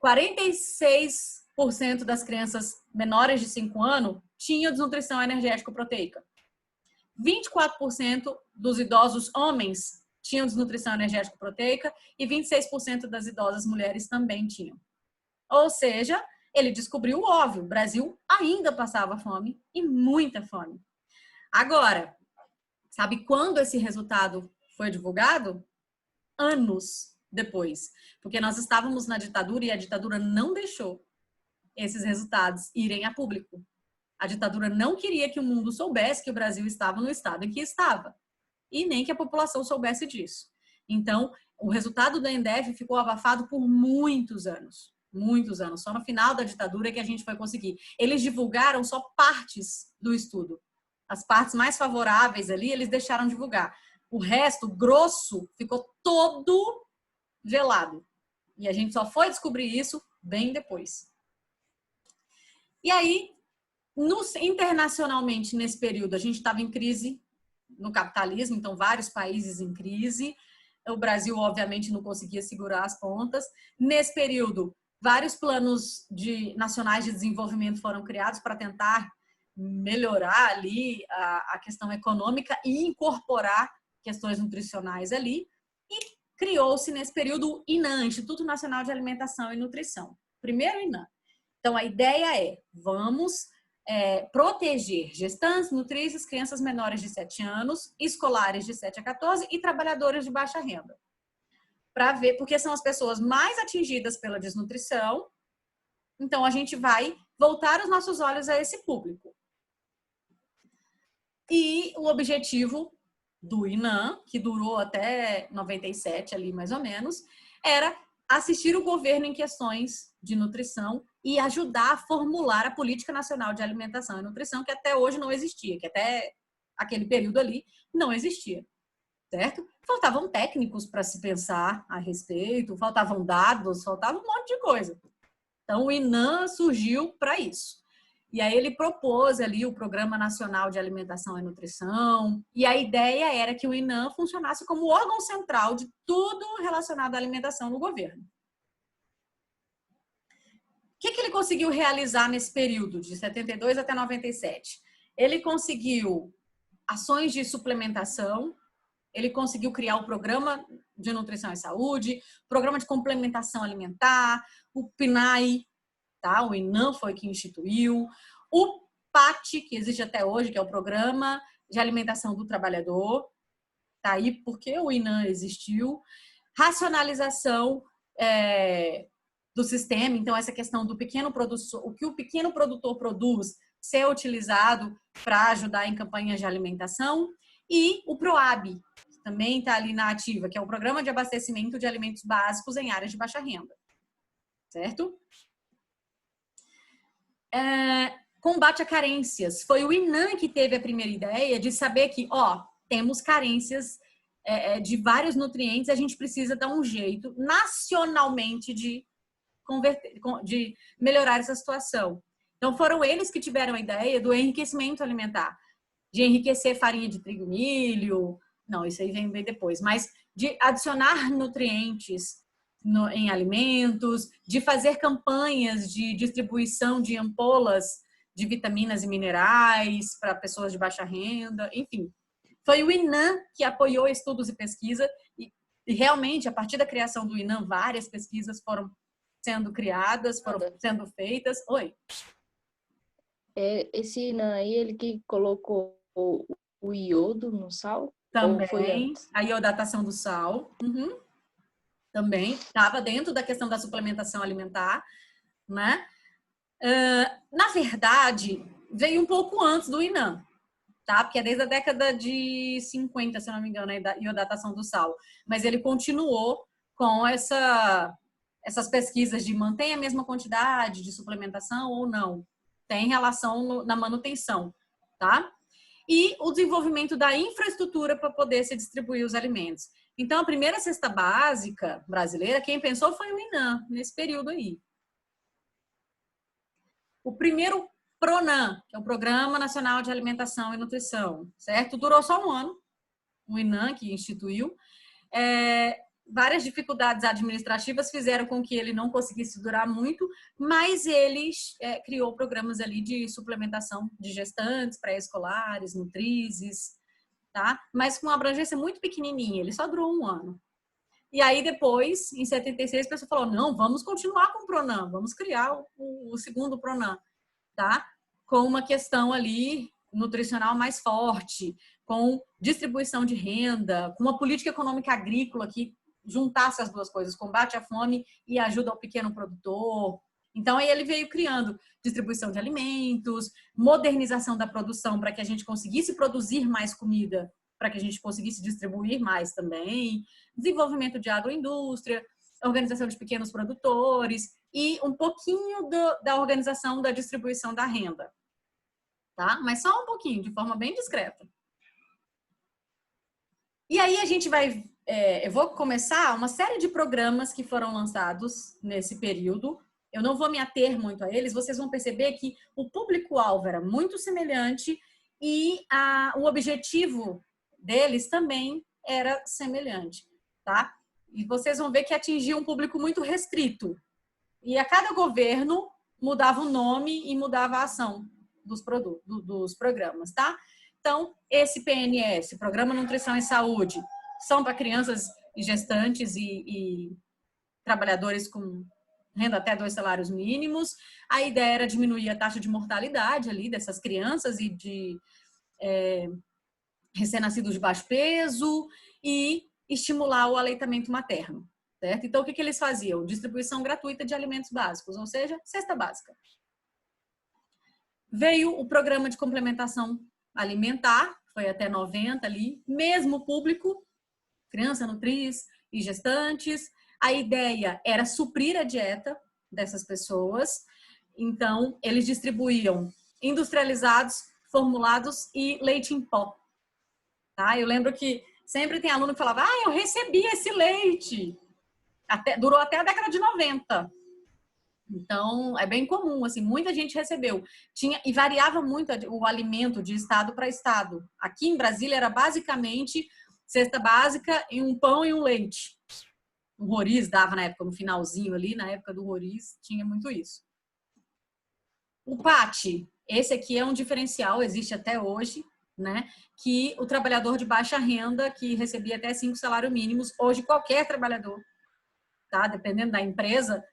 46% das crianças menores de 5 anos tinham desnutrição energético-proteica. 24% dos idosos homens tinham desnutrição energético-proteica e 26% das idosas mulheres também tinham. Ou seja, ele descobriu o óbvio, o Brasil ainda passava fome e muita fome. Agora, sabe quando esse resultado foi divulgado? Anos depois, porque nós estávamos na ditadura e a ditadura não deixou esses resultados irem a público. A ditadura não queria que o mundo soubesse que o Brasil estava no estado em que estava. E nem que a população soubesse disso. Então, o resultado do ENDEF ficou abafado por muitos anos. Muitos anos. Só no final da ditadura que a gente foi conseguir. Eles divulgaram só partes do estudo. As partes mais favoráveis ali, eles deixaram divulgar. O resto, grosso, ficou todo velado. E a gente só foi descobrir isso bem depois. E aí, internacionalmente, nesse período, a gente estava em crise no capitalismo, então vários países em crise. O Brasil, obviamente, não conseguia segurar as pontas. Nesse período, vários planos nacionais de desenvolvimento foram criados para tentar melhorar ali a questão econômica e incorporar questões nutricionais ali. E criou-se nesse período o INAH, Instituto Nacional de Alimentação e Nutrição. Primeiro INAH. Então, a ideia é, vamos proteger gestantes, nutrizes, crianças menores de 7 anos, escolares de 7 a 14 e trabalhadores de baixa renda. Para ver, porque são as pessoas mais atingidas pela desnutrição. Então, a gente vai voltar os nossos olhos a esse público. E o objetivo do INAH, que durou até 97 ali mais ou menos, era assistir o governo em questões de nutrição e ajudar a formular a Política Nacional de Alimentação e Nutrição, que até hoje não existia, que até aquele período ali não existia, certo? Faltavam técnicos para se pensar a respeito, faltavam dados, faltava um monte de coisa. Então, o INAH surgiu para isso. E aí ele propôs ali o Programa Nacional de Alimentação e Nutrição, e a ideia era que o INAH funcionasse como órgão central de tudo relacionado à alimentação no governo. O que ele conseguiu realizar nesse período, de 72 até 97? Ele conseguiu ações de suplementação, ele conseguiu criar o Programa de Nutrição e Saúde, Programa de Complementação Alimentar, o PNAE, tá? O INAH foi que instituiu, o PAT, que existe até hoje, que é o Programa de Alimentação do Trabalhador, tá aí porque o INAH existiu, racionalização do sistema, então essa questão do pequeno produtor, o que o pequeno produtor produz ser utilizado para ajudar em campanhas de alimentação, e o PROAB, que também está ali na ativa, que é o Programa de Abastecimento de Alimentos Básicos em Áreas de Baixa Renda, certo? Combate a carências. Foi o INAH que teve a primeira ideia de saber que, temos carências de vários nutrientes, a gente precisa dar um jeito nacionalmente de melhorar essa situação. Então, foram eles que tiveram a ideia do enriquecimento alimentar, de enriquecer farinha de trigo e milho, não, isso aí vem bem depois, mas de adicionar nutrientes em alimentos, de fazer campanhas de distribuição de ampolas de vitaminas e minerais para pessoas de baixa renda, enfim. Foi o INAH que apoiou estudos e pesquisa e realmente, a partir da criação do INAH, várias pesquisas foram sendo criadas, foram sendo feitas. Oi? Esse INAH aí, ele que colocou o iodo no sal? Também, ou foi antes? a iodatação do sal. Também estava dentro da questão da suplementação alimentar, né? Na verdade, veio um pouco antes do INAH, tá? Porque é desde a década de 50, se eu não me engano, a iodatação do sal. Mas ele continuou com essas pesquisas de mantém a mesma quantidade de suplementação ou não. Tem relação na manutenção, tá? E o desenvolvimento da infraestrutura para poder se distribuir os alimentos. Então, a primeira cesta básica brasileira, quem pensou foi o INAH, nesse período aí. O primeiro PRONAN, que é o Programa Nacional de Alimentação e Nutrição, certo? Durou só um ano, o INAH que instituiu. Várias dificuldades administrativas fizeram com que ele não conseguisse durar muito, mas ele criou programas ali de suplementação de gestantes, pré-escolares, nutrizes, tá? Mas com uma abrangência muito pequenininha, ele só durou um ano. E aí depois, em 76, a pessoa falou, não, vamos continuar com o PRONAN, vamos criar o segundo PRONAN, tá? Com uma questão ali nutricional mais forte, com distribuição de renda, com uma política econômica agrícola que juntasse as duas coisas, combate à fome e ajuda ao pequeno produtor. Então, aí ele veio criando distribuição de alimentos, modernização da produção para que a gente conseguisse produzir mais comida, para que a gente conseguisse distribuir mais também, desenvolvimento de agroindústria, organização de pequenos produtores e um pouquinho da organização da distribuição da renda, tá? Mas só um pouquinho, de forma bem discreta. E aí a gente vai... eu vou começar uma série de programas que foram lançados nesse período eu não vou me ater muito a eles, vocês vão perceber que o público-alvo era muito semelhante e o objetivo deles também era semelhante, tá? E vocês vão ver que atingia um público muito restrito. E a cada governo mudava o nome e mudava a ação dos programas, tá? Então, esse PNS, Programa Nutrição e Saúde, são para crianças e gestantes e trabalhadores com renda até 2 salários mínimos. A ideia era diminuir a taxa de mortalidade ali dessas crianças e de recém-nascidos de baixo peso e estimular o aleitamento materno, certo? Então, o que eles faziam? Distribuição gratuita de alimentos básicos, ou seja, cesta básica. Veio o programa de complementação alimentar, foi até 90 ali, mesmo público, criança, nutris e gestantes. A ideia era suprir a dieta dessas pessoas. Então, eles distribuíam industrializados, formulados e leite em pó. Tá? Eu lembro que sempre tem aluno que falava, eu recebi esse leite. Durou até a década de 90. Então, é bem comum, assim, muita gente recebeu. E variava muito o alimento de estado para estado. Aqui em Brasília era basicamente cesta básica e um pão e um leite. O Roriz dava na época, no finalzinho ali, na época do Roriz, tinha muito isso. O PAT, esse aqui é um diferencial, existe até hoje, né? Que o trabalhador de baixa renda, que recebia até 5 salários mínimos, hoje qualquer trabalhador, tá? Dependendo da empresa,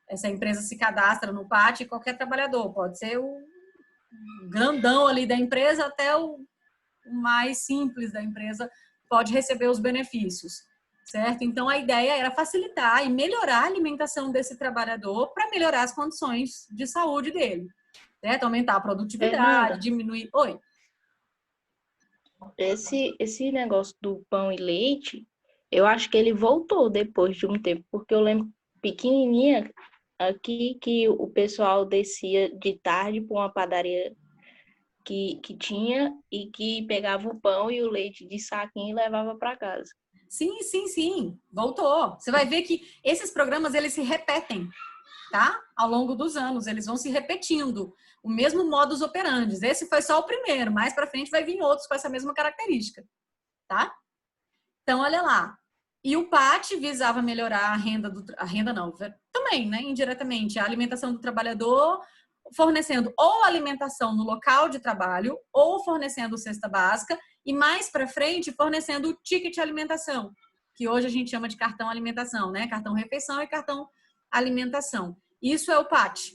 essa empresa se cadastra no PAT, qualquer trabalhador, pode ser o grandão ali da empresa até o mais simples da empresa pode receber os benefícios, certo? Então, a ideia era facilitar e melhorar a alimentação desse trabalhador para melhorar as condições de saúde dele, certo? Aumentar a produtividade, diminuir... Oi? Esse negócio do pão e leite, eu acho que ele voltou depois de um tempo, porque eu lembro pequenininha aqui que o pessoal descia de tarde para uma padaria que tinha e que pegava o pão e o leite de saquinho e levava para casa. Sim. Voltou. Você vai ver que esses programas, eles se repetem, tá? Ao longo dos anos, eles vão se repetindo. O mesmo modus operandi. Esse foi só o primeiro. Mais para frente vai vir outros com essa mesma característica, tá? Então, olha lá. E o PAT visava melhorar também, né? Indiretamente, a alimentação do trabalhador, fornecendo ou alimentação no local de trabalho, ou fornecendo cesta básica, e mais para frente, fornecendo o ticket de alimentação, que hoje a gente chama de cartão alimentação, né? Cartão refeição e cartão alimentação. Isso é o PAT,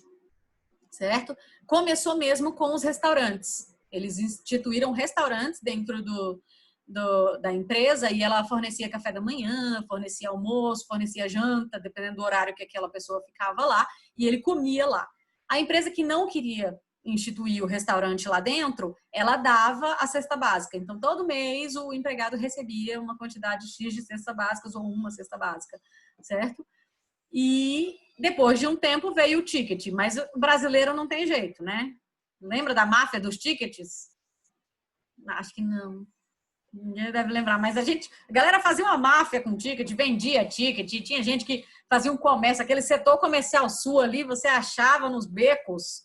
certo? Começou mesmo com os restaurantes. Eles instituíram restaurantes dentro da empresa e ela fornecia café da manhã, fornecia almoço, fornecia janta, dependendo do horário que aquela pessoa ficava lá, e ele comia lá. A empresa que não queria instituir o restaurante lá dentro, ela dava a cesta básica. Então, todo mês o empregado recebia uma quantidade X de cestas básicas ou uma cesta básica, certo? E depois de um tempo veio o ticket, mas o brasileiro não tem jeito, né? Lembra da máfia dos tickets? Acho que não. Ninguém deve lembrar, mas a galera fazia uma máfia com ticket, vendia ticket, tinha gente que fazia um comércio, aquele setor comercial sul ali, você achava nos becos,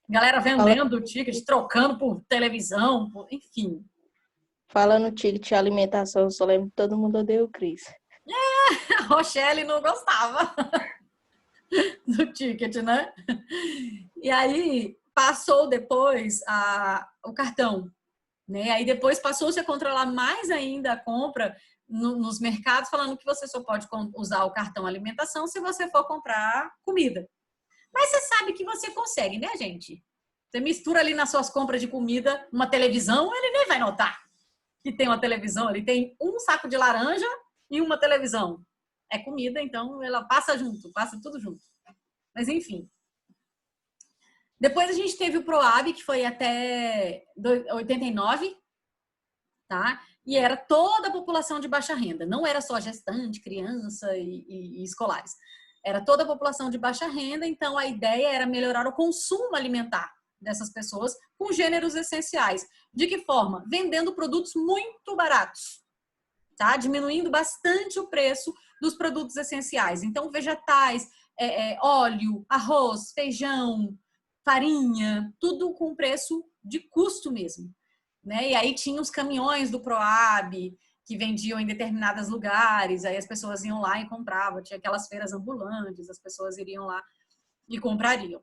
galera vendendo ticket, trocando por televisão, enfim. Falando ticket de alimentação, eu só lembro que todo mundo odeia o Cris. A Rochelle não gostava do ticket, né? E aí passou depois o cartão. Né? Aí depois passou-se a controlar mais ainda a compra nos mercados, falando que você só pode usar o cartão alimentação se você for comprar comida. Mas você sabe que você consegue, né, gente? Você mistura ali nas suas compras de comida uma televisão, ele nem vai notar que tem uma televisão ali. Tem um saco de laranja e uma televisão. É comida, então ela passa junto, passa tudo junto. Mas enfim. Depois a gente teve o PROAB, que foi até 89, tá? E era toda a população de baixa renda. Não era só gestante, criança e escolares. Era toda a população de baixa renda, então a ideia era melhorar o consumo alimentar dessas pessoas com gêneros essenciais. De que forma? Vendendo produtos muito baratos, tá? Diminuindo bastante o preço dos produtos essenciais. Então, vegetais, óleo, arroz, feijão, farinha, tudo com preço de custo mesmo, né? E aí tinha os caminhões do Proab que vendiam em determinados lugares, aí as pessoas iam lá e compravam, tinha aquelas feiras ambulantes, as pessoas iriam lá e comprariam.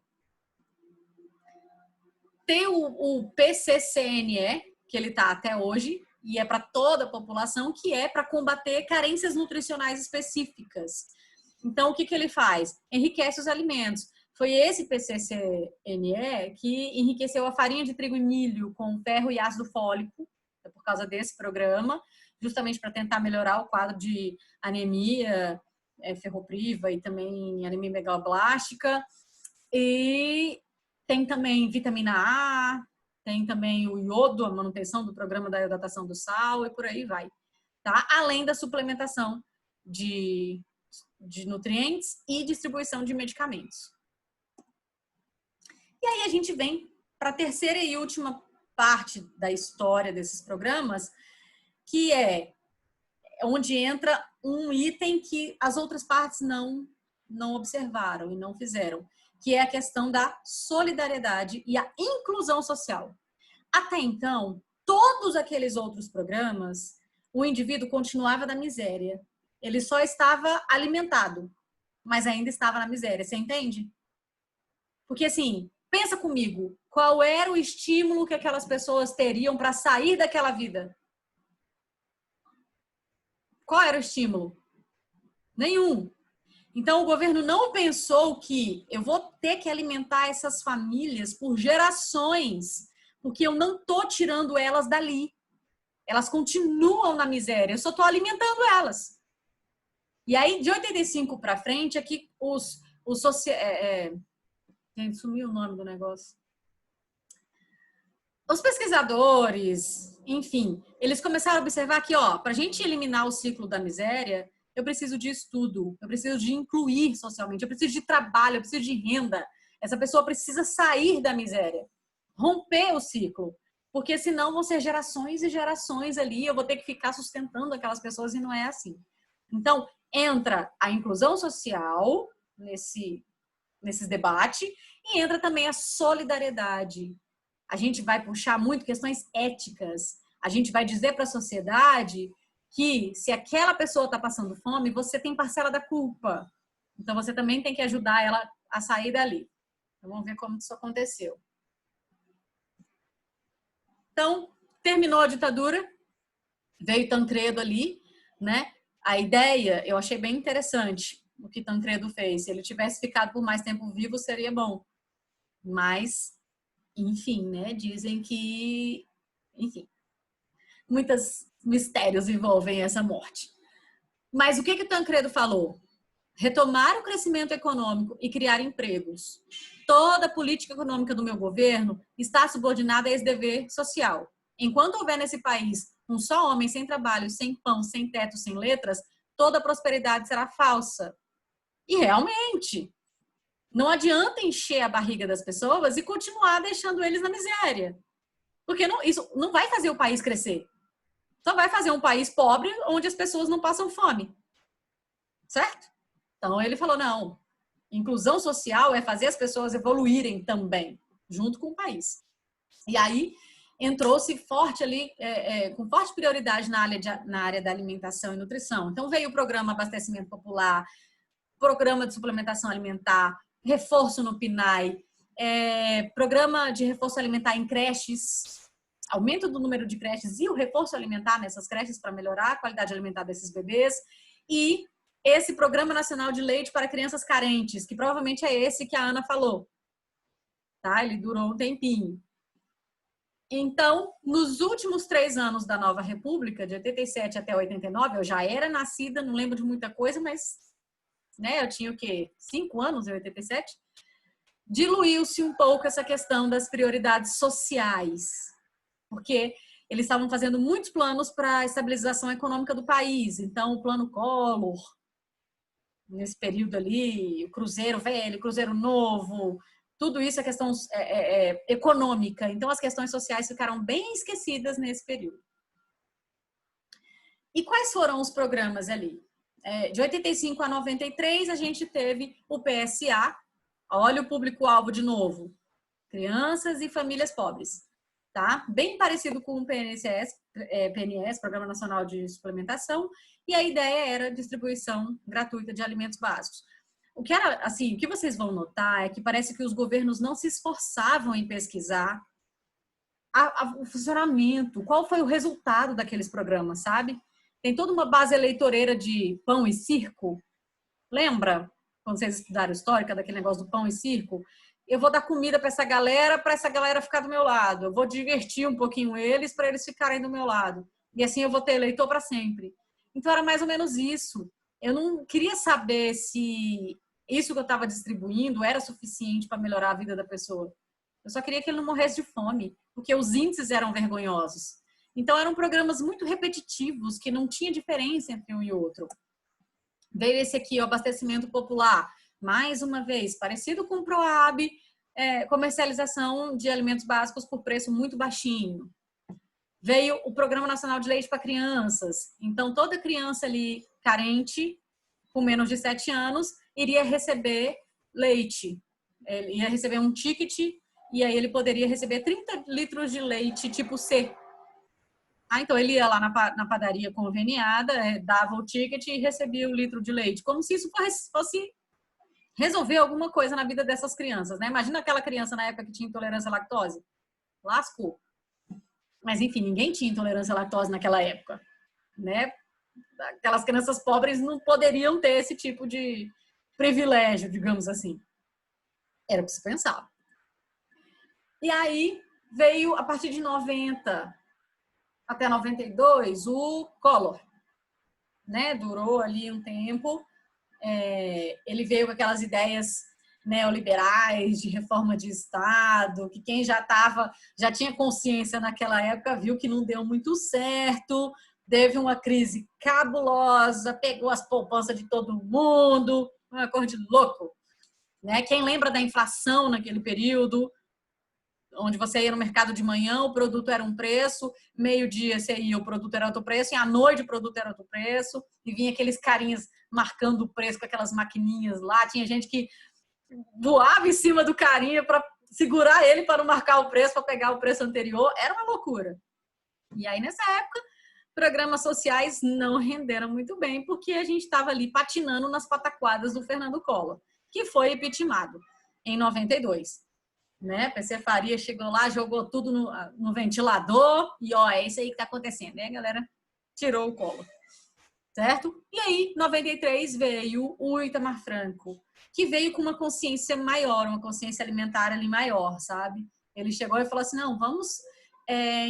Tem o PCCNE, que ele está até hoje, e é para toda a população, que é para combater carências nutricionais específicas. Então, o que ele faz? Enriquece os alimentos. Foi esse PCCNE que enriqueceu a farinha de trigo e milho com ferro e ácido fólico, é por causa desse programa, justamente para tentar melhorar o quadro de anemia ferropriva e também anemia megaloblástica. E tem também vitamina A, tem também o iodo, a manutenção do programa da iodotação do sal e por aí vai, tá? Além da suplementação de nutrientes e distribuição de medicamentos. E aí a gente vem para a terceira e última parte da história desses programas, que é onde entra um item que as outras partes não observaram e não fizeram, que é a questão da solidariedade e a inclusão social. Até então, todos aqueles outros programas, o indivíduo continuava na miséria. Ele só estava alimentado, mas ainda estava na miséria. Você entende? Porque assim, pensa comigo, qual era o estímulo que aquelas pessoas teriam para sair daquela vida? Qual era o estímulo? Nenhum. Então, o governo não pensou que eu vou ter que alimentar essas famílias por gerações, porque eu não estou tirando elas dali. Elas continuam na miséria, eu só estou alimentando elas. E aí, de 85 para frente, aqui sumiu o nome do negócio. Os pesquisadores, enfim, eles começaram a observar que, para a gente eliminar o ciclo da miséria, eu preciso de estudo, eu preciso de incluir socialmente, eu preciso de trabalho, eu preciso de renda. Essa pessoa precisa sair da miséria, romper o ciclo, porque senão vão ser gerações e gerações ali, eu vou ter que ficar sustentando aquelas pessoas e não é assim. Então, entra a inclusão social nesses debates e entra também a solidariedade. A gente vai puxar muito questões éticas, a gente vai dizer para a sociedade que se aquela pessoa está passando fome, você tem parcela da culpa. Então, você também tem que ajudar ela a sair dali. Então, vamos ver como isso aconteceu. Então, terminou a ditadura, veio Tancredo ali, né? A ideia, eu achei bem interessante o que Tancredo fez. Se ele tivesse ficado por mais tempo vivo, seria bom. Mas, enfim, né? Dizem que... Enfim, muitos mistérios envolvem essa morte. Mas o que Tancredo falou? Retomar o crescimento econômico e criar empregos. Toda a política econômica do meu governo está subordinada a esse dever social. Enquanto houver nesse país um só homem sem trabalho, sem pão, sem teto, sem letras, toda a prosperidade será falsa. E realmente, não adianta encher a barriga das pessoas e continuar deixando eles na miséria. Porque isso não vai fazer o país crescer. Só vai fazer um país pobre onde as pessoas não passam fome. Certo? Então ele falou, não, inclusão social é fazer as pessoas evoluírem também, junto com o país. E aí entrou-se forte ali, com forte prioridade na área da alimentação e nutrição. Então veio o programa Abastecimento Popular, programa de suplementação alimentar, reforço no PNAE, programa de reforço alimentar em creches, aumento do número de creches e o reforço alimentar nessas creches para melhorar a qualidade alimentar desses bebês, e esse Programa Nacional de Leite para Crianças Carentes, que provavelmente é esse que a Ana falou. Tá? Ele durou um tempinho. Então, nos últimos 3 anos da Nova República, de 87 até 89, eu já era nascida, não lembro de muita coisa, mas né, eu tinha o quê? 5 anos em 87? Diluiu-se um pouco essa questão das prioridades sociais, porque eles estavam fazendo muitos planos para a estabilização econômica do país. Então, o Plano Collor, nesse período ali, o Cruzeiro Velho, o Cruzeiro Novo, tudo isso é questão econômica. Então, as questões sociais ficaram bem esquecidas nesse período. E quais foram os programas ali? de 85 a 93, a gente teve o PSA. Olha o público-alvo de novo. Crianças e famílias pobres. Tá? Bem parecido com o PNS, Programa Nacional de Suplementação, e a ideia era distribuição gratuita de alimentos básicos. O que vocês vão notar é que parece que os governos não se esforçavam em pesquisar o funcionamento, qual foi o resultado daqueles programas, sabe? Tem toda uma base eleitoreira de pão e circo. Lembra? Quando vocês estudaram histórica daquele negócio do pão e circo? Eu vou dar comida para essa galera ficar do meu lado. Eu vou divertir um pouquinho eles para eles ficarem do meu lado. E assim eu vou ter eleitor para sempre. Então era mais ou menos isso. Eu não queria saber se isso que eu estava distribuindo era suficiente para melhorar a vida da pessoa. Eu só queria que ele não morresse de fome, porque os índices eram vergonhosos. Então eram programas muito repetitivos, que não tinha diferença entre um e outro. Veio esse aqui, o abastecimento popular. Mais uma vez, parecido com o PROAB, comercialização de alimentos básicos por preço muito baixinho. Veio o Programa Nacional de Leite para Crianças. Então, toda criança ali carente, com menos de 7 anos, iria receber leite. Ele ia receber um ticket e aí ele poderia receber 30 litros de leite tipo C. Então, ele ia lá na padaria conveniada, dava o ticket e recebia o litro de leite. Como se isso fosse resolver alguma coisa na vida dessas crianças, né? Imagina aquela criança na época que tinha intolerância à lactose. Lascou. Mas, enfim, ninguém tinha intolerância à lactose naquela época, né? Aquelas crianças pobres não poderiam ter esse tipo de privilégio, digamos assim. Era o que se pensava. E aí veio, a partir de 90 até 92, o Collor, né? Durou ali um tempo. Ele veio com aquelas ideias neoliberais de reforma de Estado, que quem já tinha consciência naquela época viu que não deu muito certo, teve uma crise cabulosa, pegou as poupanças de todo mundo, uma coisa de louco. Né? Quem lembra da inflação naquele período, onde você ia no mercado de manhã, o produto era um preço, meio-dia você ia, o produto era outro preço, e à noite o produto era outro preço, e vinha aqueles carinhas marcando o preço com aquelas maquininhas lá, tinha gente que voava em cima do carinha para segurar ele para não marcar o preço, para pegar o preço anterior, era uma loucura. E aí, nessa época, programas sociais não renderam muito bem, porque a gente estava ali patinando nas pataquadas do Fernando Collor, que foi impeachmentado em 92. Né? PC Faria chegou lá, jogou tudo no ventilador e é isso aí que está acontecendo. E aí a galera tirou o Collor. Certo? E aí, em 93, veio o Itamar Franco, que veio com uma consciência maior, uma consciência alimentar ali maior, sabe? Ele chegou e falou assim, não, vamos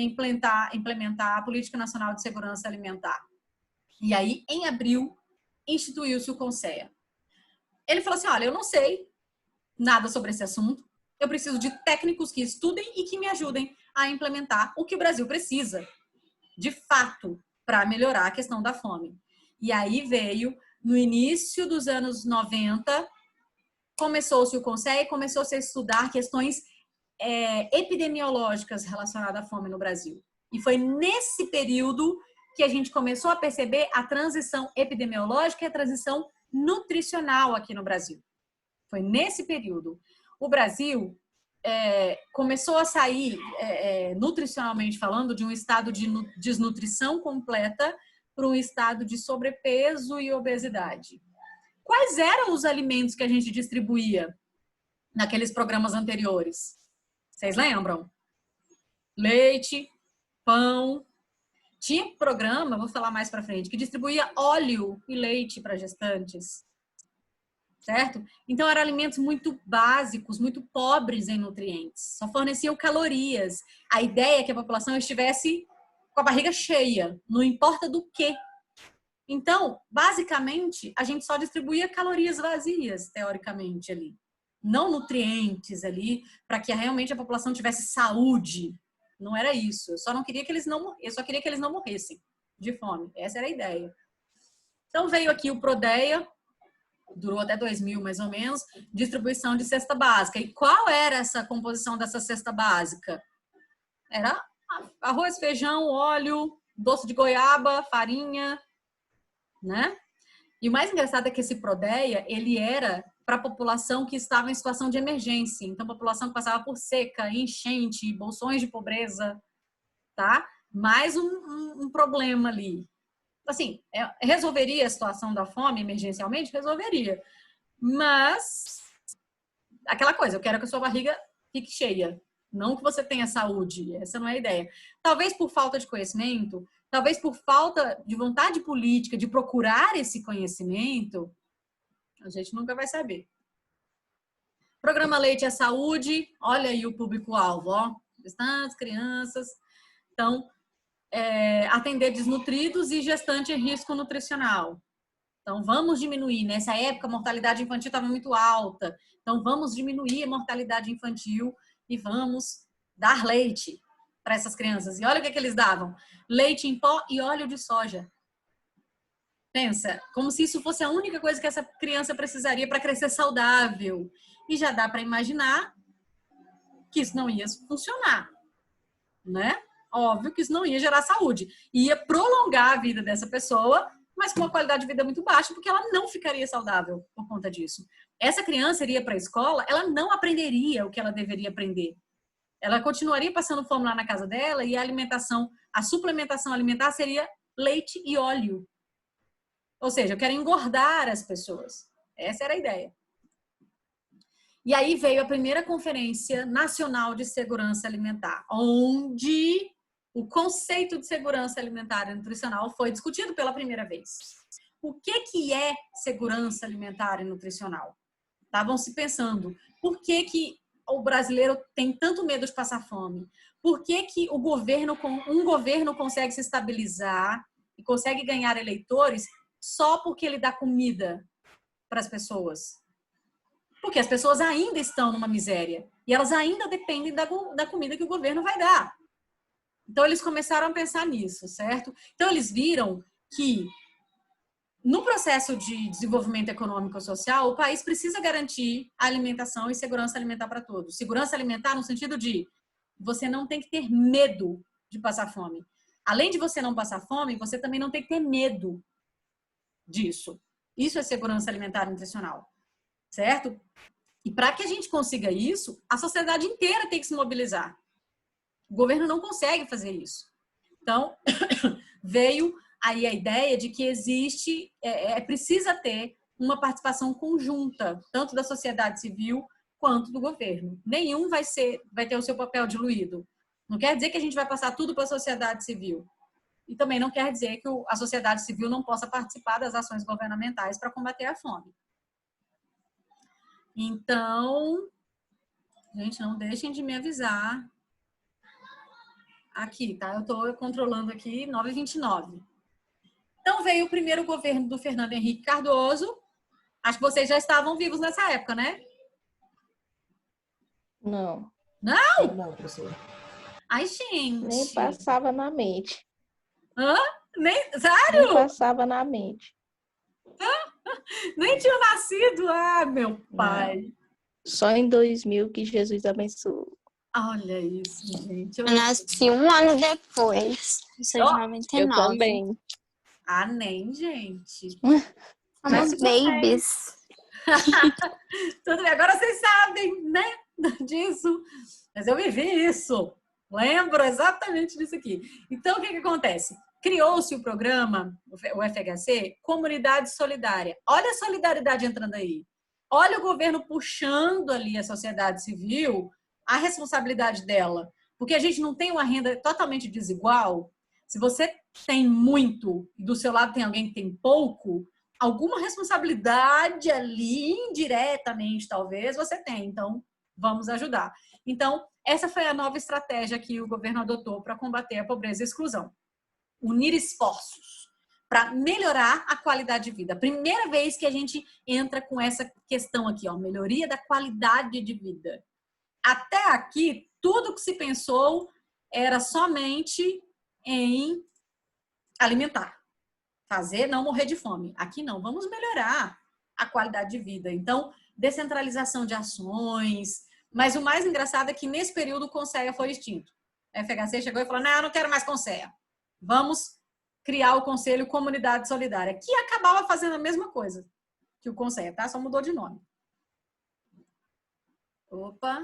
implementar a Política Nacional de Segurança Alimentar. E aí, em abril, instituiu-se o CONSEA. Ele falou assim, olha, eu não sei nada sobre esse assunto, eu preciso de técnicos que estudem e que me ajudem a implementar o que o Brasil precisa, de fato, para melhorar a questão da fome. E aí veio, no início dos anos 90, começou-se o CONSEA e começou-se a estudar questões epidemiológicas relacionadas à fome no Brasil. E foi nesse período que a gente começou a perceber a transição epidemiológica e a transição nutricional aqui no Brasil. Foi nesse período. O Brasil começou a sair, nutricionalmente falando, de um estado de desnutrição completa para um estado de sobrepeso e obesidade. Quais eram os alimentos que a gente distribuía naqueles programas anteriores? Vocês lembram? Leite, pão. Tinha programa, vou falar mais para frente, que distribuía óleo e leite para gestantes. Certo? Então, eram alimentos muito básicos, muito pobres em nutrientes. Só forneciam calorias. A ideia é que a população estivesse com a barriga cheia, não importa do quê. Então, basicamente, a gente só distribuía calorias vazias, teoricamente, ali. Não nutrientes ali, para que realmente a população tivesse saúde. Não era isso. Eu só queria que eles não morressem de fome. Essa era a ideia. Então, veio aqui o PRODEA, durou até 2000, mais ou menos, distribuição de cesta básica. E qual era essa composição dessa cesta básica? Era arroz, feijão, óleo, doce de goiaba, farinha, né? E o mais engraçado é que esse Prodea, ele era para a população que estava em situação de emergência. Então, a população que passava por seca, enchente, bolsões de pobreza, tá? Mais um problema ali. Assim, resolveria a situação da fome emergencialmente? Resolveria. Mas, aquela coisa, eu quero que a sua barriga fique cheia. Não que você tenha saúde. Essa não é a ideia. Talvez por falta de conhecimento, talvez por falta de vontade política de procurar esse conhecimento, a gente nunca vai saber. Programa Leite é Saúde. Olha aí o público-alvo, ó. Gestantes, crianças. Então, atender desnutridos e gestante em risco nutricional. Então, vamos diminuir. Nessa época, a mortalidade infantil estava muito alta. Então, vamos diminuir a mortalidade infantil e vamos dar leite para essas crianças. E olha o que eles davam. Leite em pó e óleo de soja. Pensa, como se isso fosse a única coisa que essa criança precisaria para crescer saudável. E já dá para imaginar que isso não ia funcionar, né? Óbvio que isso não ia gerar saúde. Ia prolongar a vida dessa pessoa, mas com uma qualidade de vida muito baixa, porque ela não ficaria saudável por conta disso. Essa criança iria para a escola, ela não aprenderia o que ela deveria aprender. Ela continuaria passando fome lá na casa dela e a suplementação alimentar seria leite e óleo. Ou seja, eu quero engordar as pessoas. Essa era a ideia. E aí veio a primeira Conferência Nacional de Segurança Alimentar, onde o conceito de segurança alimentar e nutricional foi discutido pela primeira vez. O que é segurança alimentar e nutricional? Estavam se pensando, por que o brasileiro tem tanto medo de passar fome? Por que um governo consegue se estabilizar e consegue ganhar eleitores só porque ele dá comida para as pessoas? Porque as pessoas ainda estão numa miséria e elas ainda dependem da comida que o governo vai dar. Então, eles começaram a pensar nisso, certo? Então, eles viram que no processo de desenvolvimento econômico e social, o país precisa garantir a alimentação e segurança alimentar para todos. Segurança alimentar no sentido de você não tem que ter medo de passar fome. Além de você não passar fome, você também não tem que ter medo disso. Isso é segurança alimentar e nutricional, certo? E para que a gente consiga isso, a sociedade inteira tem que se mobilizar. O governo não consegue fazer isso. Então, veio aí a ideia de que precisa ter uma participação conjunta, tanto da sociedade civil quanto do governo. Nenhum vai ter o seu papel diluído. Não quer dizer que a gente vai passar tudo para a sociedade civil. E também não quer dizer que a sociedade civil não possa participar das ações governamentais para combater a fome. Então, gente, não deixem de me avisar. Aqui, tá? Eu estou controlando aqui, 9h29. Então, veio o primeiro governo do Fernando Henrique Cardoso. Acho que vocês já estavam vivos nessa época, né? Não. Não? Não, professor. Ai, gente. Nem passava na mente. Hã? Sério? Nem passava na mente. Nem tinha nascido. Ah, meu pai. Não. Só em 2000 que Jesus abençoou. Olha isso, gente. Eu nasci um ano depois. Eu sou de 99. Eu também. Ah, nem, gente. Somos babies. Tudo bem, agora vocês sabem, né? Disso. Mas eu vivi isso. Lembro exatamente disso aqui. Então, o que acontece? Criou-se o programa, o FHC, Comunidade Solidária. Olha a solidariedade entrando aí. Olha o governo puxando ali a sociedade civil, a responsabilidade dela. Porque a gente não tem uma renda totalmente desigual. Se você tem muito e do seu lado tem alguém que tem pouco, alguma responsabilidade ali, indiretamente talvez, você tem. Então, vamos ajudar. Então, essa foi a nova estratégia que o governo adotou para combater a pobreza e a exclusão. Unir esforços para melhorar a qualidade de vida. Primeira vez que a gente entra com essa questão aqui, ó, melhoria da qualidade de vida. Até aqui, tudo que se pensou era somente em alimentar, fazer não morrer de fome. Aqui não, vamos melhorar a qualidade de vida. Então, descentralização de ações, mas o mais engraçado é que nesse período o Conceia foi extinto. A FHC chegou e falou, não, eu não quero mais Conceia. Vamos criar o Conselho Comunidade Solidária, que acabava fazendo a mesma coisa que o Conselho, tá? Só mudou de nome. Opa!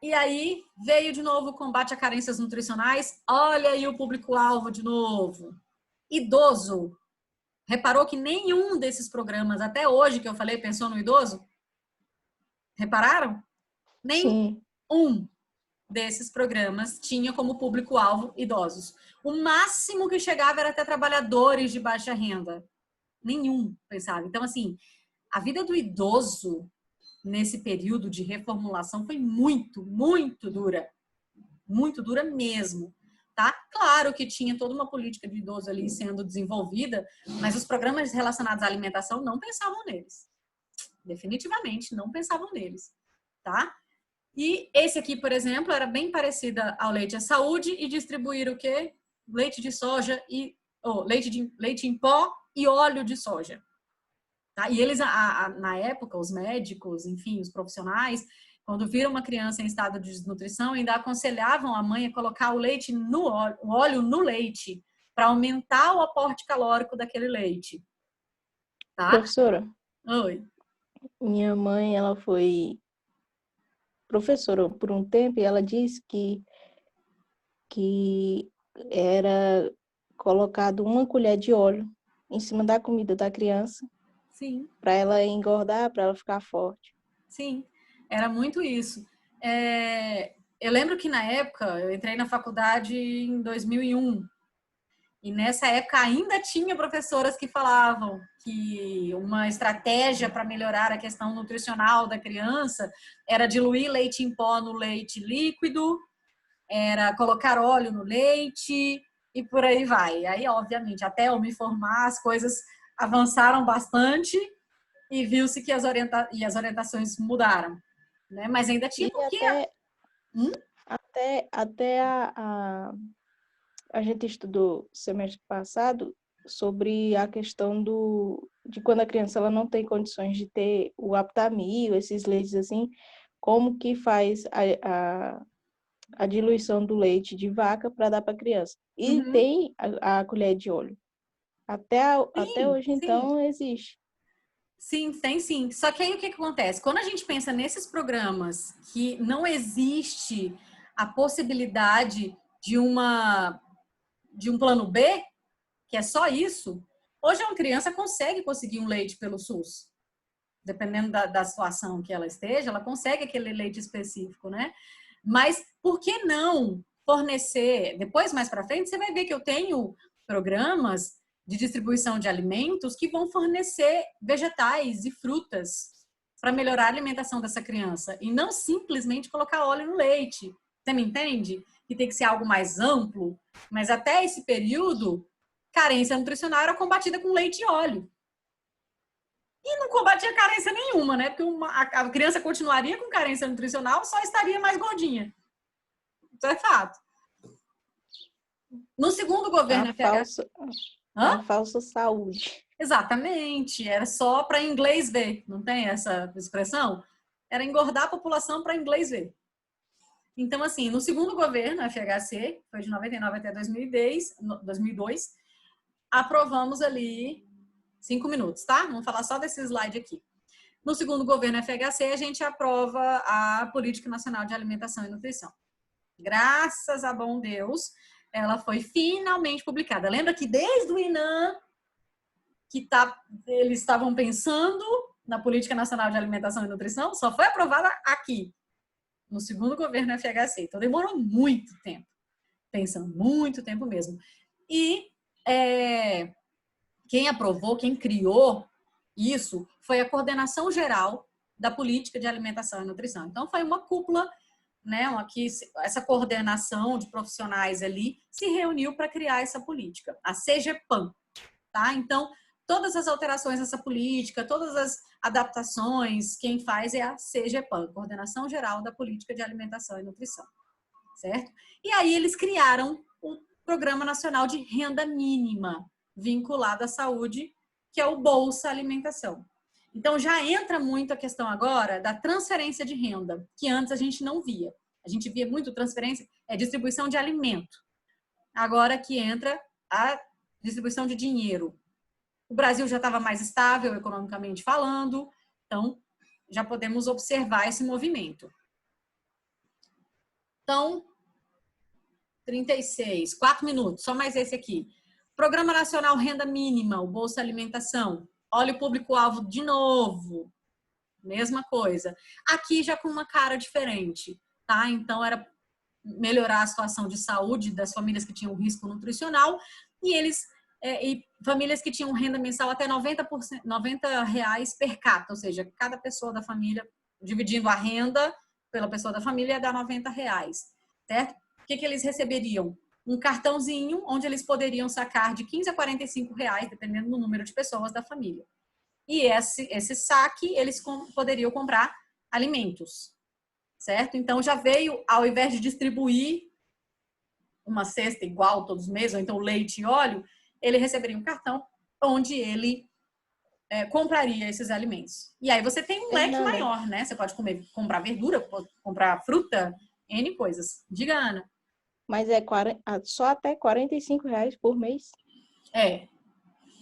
E aí veio de novo o combate a carências nutricionais. Olha aí o público-alvo de novo. Idoso. Reparou que nenhum desses programas, até hoje que eu falei, pensou no idoso? Repararam? Sim. Nenhum desses programas tinha como público-alvo idosos. O máximo que chegava era até trabalhadores de baixa renda. Nenhum pensava. Então, assim, a vida do idoso nesse período de reformulação foi muito, muito dura. Muito dura mesmo, tá? Claro que tinha toda uma política de idoso ali sendo desenvolvida, mas os programas relacionados à alimentação não pensavam neles. Definitivamente não pensavam neles, tá? E esse aqui, por exemplo, era bem parecida ao leite à saúde e distribuir o quê? Leite de soja e leite em pó e óleo de soja. Tá? E eles, na época, os médicos, enfim, os profissionais, quando viram uma criança em estado de desnutrição, ainda aconselhavam a mãe a colocar o leite no óleo, o óleo no leite, para aumentar o aporte calórico daquele leite. Tá? Professora, Oi. minha mãe, ela foi professora por um tempo e ela disse que era colocado uma colher de óleo em cima da comida da criança. Sim. Para ela engordar, para ela ficar forte. Sim, era muito isso. Eu lembro que na época, eu entrei na faculdade em 2001, e nessa época ainda tinha professoras que falavam que uma estratégia para melhorar a questão nutricional da criança era diluir leite em pó no leite líquido, era colocar óleo no leite e por aí vai. Aí, obviamente, até eu me formar, as coisas avançaram bastante e viu-se que as orientações mudaram, né? Mas ainda tinha porque... Até a gente estudou semestre passado sobre a questão de quando a criança ela não tem condições de ter o Aptamil, esses leites assim, como que faz a diluição do leite de vaca para dar para a criança. E tem a colher de óleo. Até hoje, sim. Então, existe. Sim, tem sim. Só que aí o que acontece? Quando a gente pensa nesses programas que não existe a possibilidade de um plano B, que é só isso, hoje uma criança conseguir um leite pelo SUS. Dependendo da situação que ela esteja, ela consegue aquele leite específico, né? Mas por que não fornecer? Depois, mais para frente, você vai ver que eu tenho programas de distribuição de alimentos que vão fornecer vegetais e frutas para melhorar a alimentação dessa criança e não simplesmente colocar óleo no leite. Você me entende? Que tem que ser algo mais amplo, mas até esse período, carência nutricional era combatida com leite e óleo. E não combatia carência nenhuma, né? Porque a criança continuaria com carência nutricional, só estaria mais gordinha. Isso é fato. No segundo governo A falsa saúde. Exatamente. Era só para inglês ver. Não tem essa expressão? Era engordar a população para inglês ver. Então, assim, no segundo governo, a FHC, foi de 99 até 2002, aprovamos ali 5 minutos, tá? Vamos falar só desse slide aqui. No segundo governo FHC, a gente aprova a Política Nacional de Alimentação e Nutrição. Graças a bom Deus, ela foi finalmente publicada. Lembra que desde o INAM, eles estavam pensando na Política Nacional de Alimentação e Nutrição, só foi aprovada aqui, no segundo governo FHC. Então, demorou muito tempo. Pensando, muito tempo mesmo. E quem aprovou, quem criou isso, foi a Coordenação Geral da Política de Alimentação e Nutrição. Então, foi uma cúpula, né, essa coordenação de profissionais ali se reuniu para criar essa política, a CGPAM, tá? Então, todas as alterações dessa política, todas as adaptações, quem faz é a CGPAM, Coordenação Geral da Política de Alimentação e Nutrição, certo? E aí eles criaram o Programa Nacional de Renda Mínima, vinculado à saúde, que é o Bolsa Alimentação. Então, já entra muito a questão agora da transferência de renda, que antes a gente não via. A gente via muito distribuição de alimento. agora que entra a distribuição de dinheiro. O Brasil já estava mais estável economicamente falando, então já podemos observar esse movimento. Então, 36, 4 minutos, só mais esse aqui. Programa Nacional Renda Mínima, o Bolsa Alimentação. Olha o público-alvo de novo. Mesma coisa. Aqui já com uma cara diferente, tá? Então, era melhorar a situação de saúde das famílias que tinham risco nutricional e famílias que tinham renda mensal até 90 reais per capita, ou seja, cada pessoa da família, dividindo a renda pela pessoa da família, dá 90 reais, certo? O que eles receberiam? Um cartãozinho onde eles poderiam sacar de 15 a 45 reais, dependendo do número de pessoas da família. E esse saque, eles poderiam comprar alimentos, certo? Então, já veio, ao invés de distribuir uma cesta igual todos os meses, ou então leite e óleo, ele receberia um cartão onde ele compraria esses alimentos. E aí você tem um leque maior, né? Você pode comprar verdura, pode comprar fruta, N coisas. Diga, Ana. Mas é só até 45 reais por mês? É.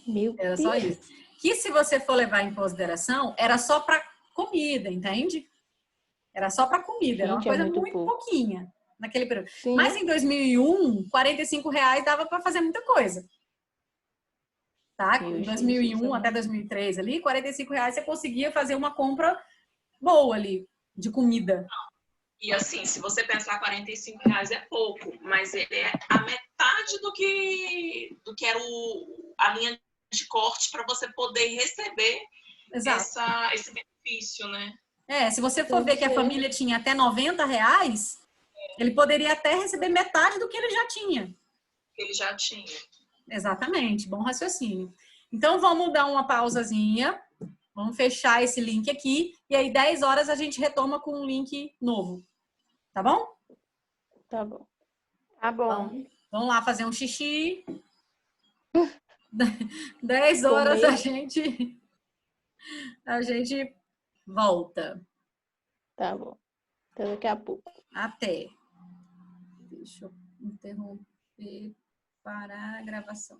Meu Era Deus. só isso. Que se você for levar em consideração, era só para comida, entende? Era só para comida, era uma Gente, coisa muito muito pouco. pouquinha naquele período. Sim. Mas em 2001, 45 reais dava para fazer muita coisa. Tá? Em 2001 até 2003 ali, 45 reais você conseguia fazer uma compra boa ali, de comida. E assim, se você pensar 45 reais é pouco, mas ele é a metade do que era a linha de corte para você poder receber esse benefício, né? Se você for ver que a família tinha até 90 reais, ele poderia até receber metade do que ele já tinha. Ele já tinha. Exatamente, bom raciocínio. Então, vamos dar uma pausazinha, vamos fechar esse link aqui, e aí 10 horas a gente retoma com um link novo. Tá bom? Tá bom. Tá bom. Então, vamos lá fazer um xixi. 10 horas a gente volta. Tá bom. Até daqui a pouco. Até. Deixa eu interromper, parar a gravação.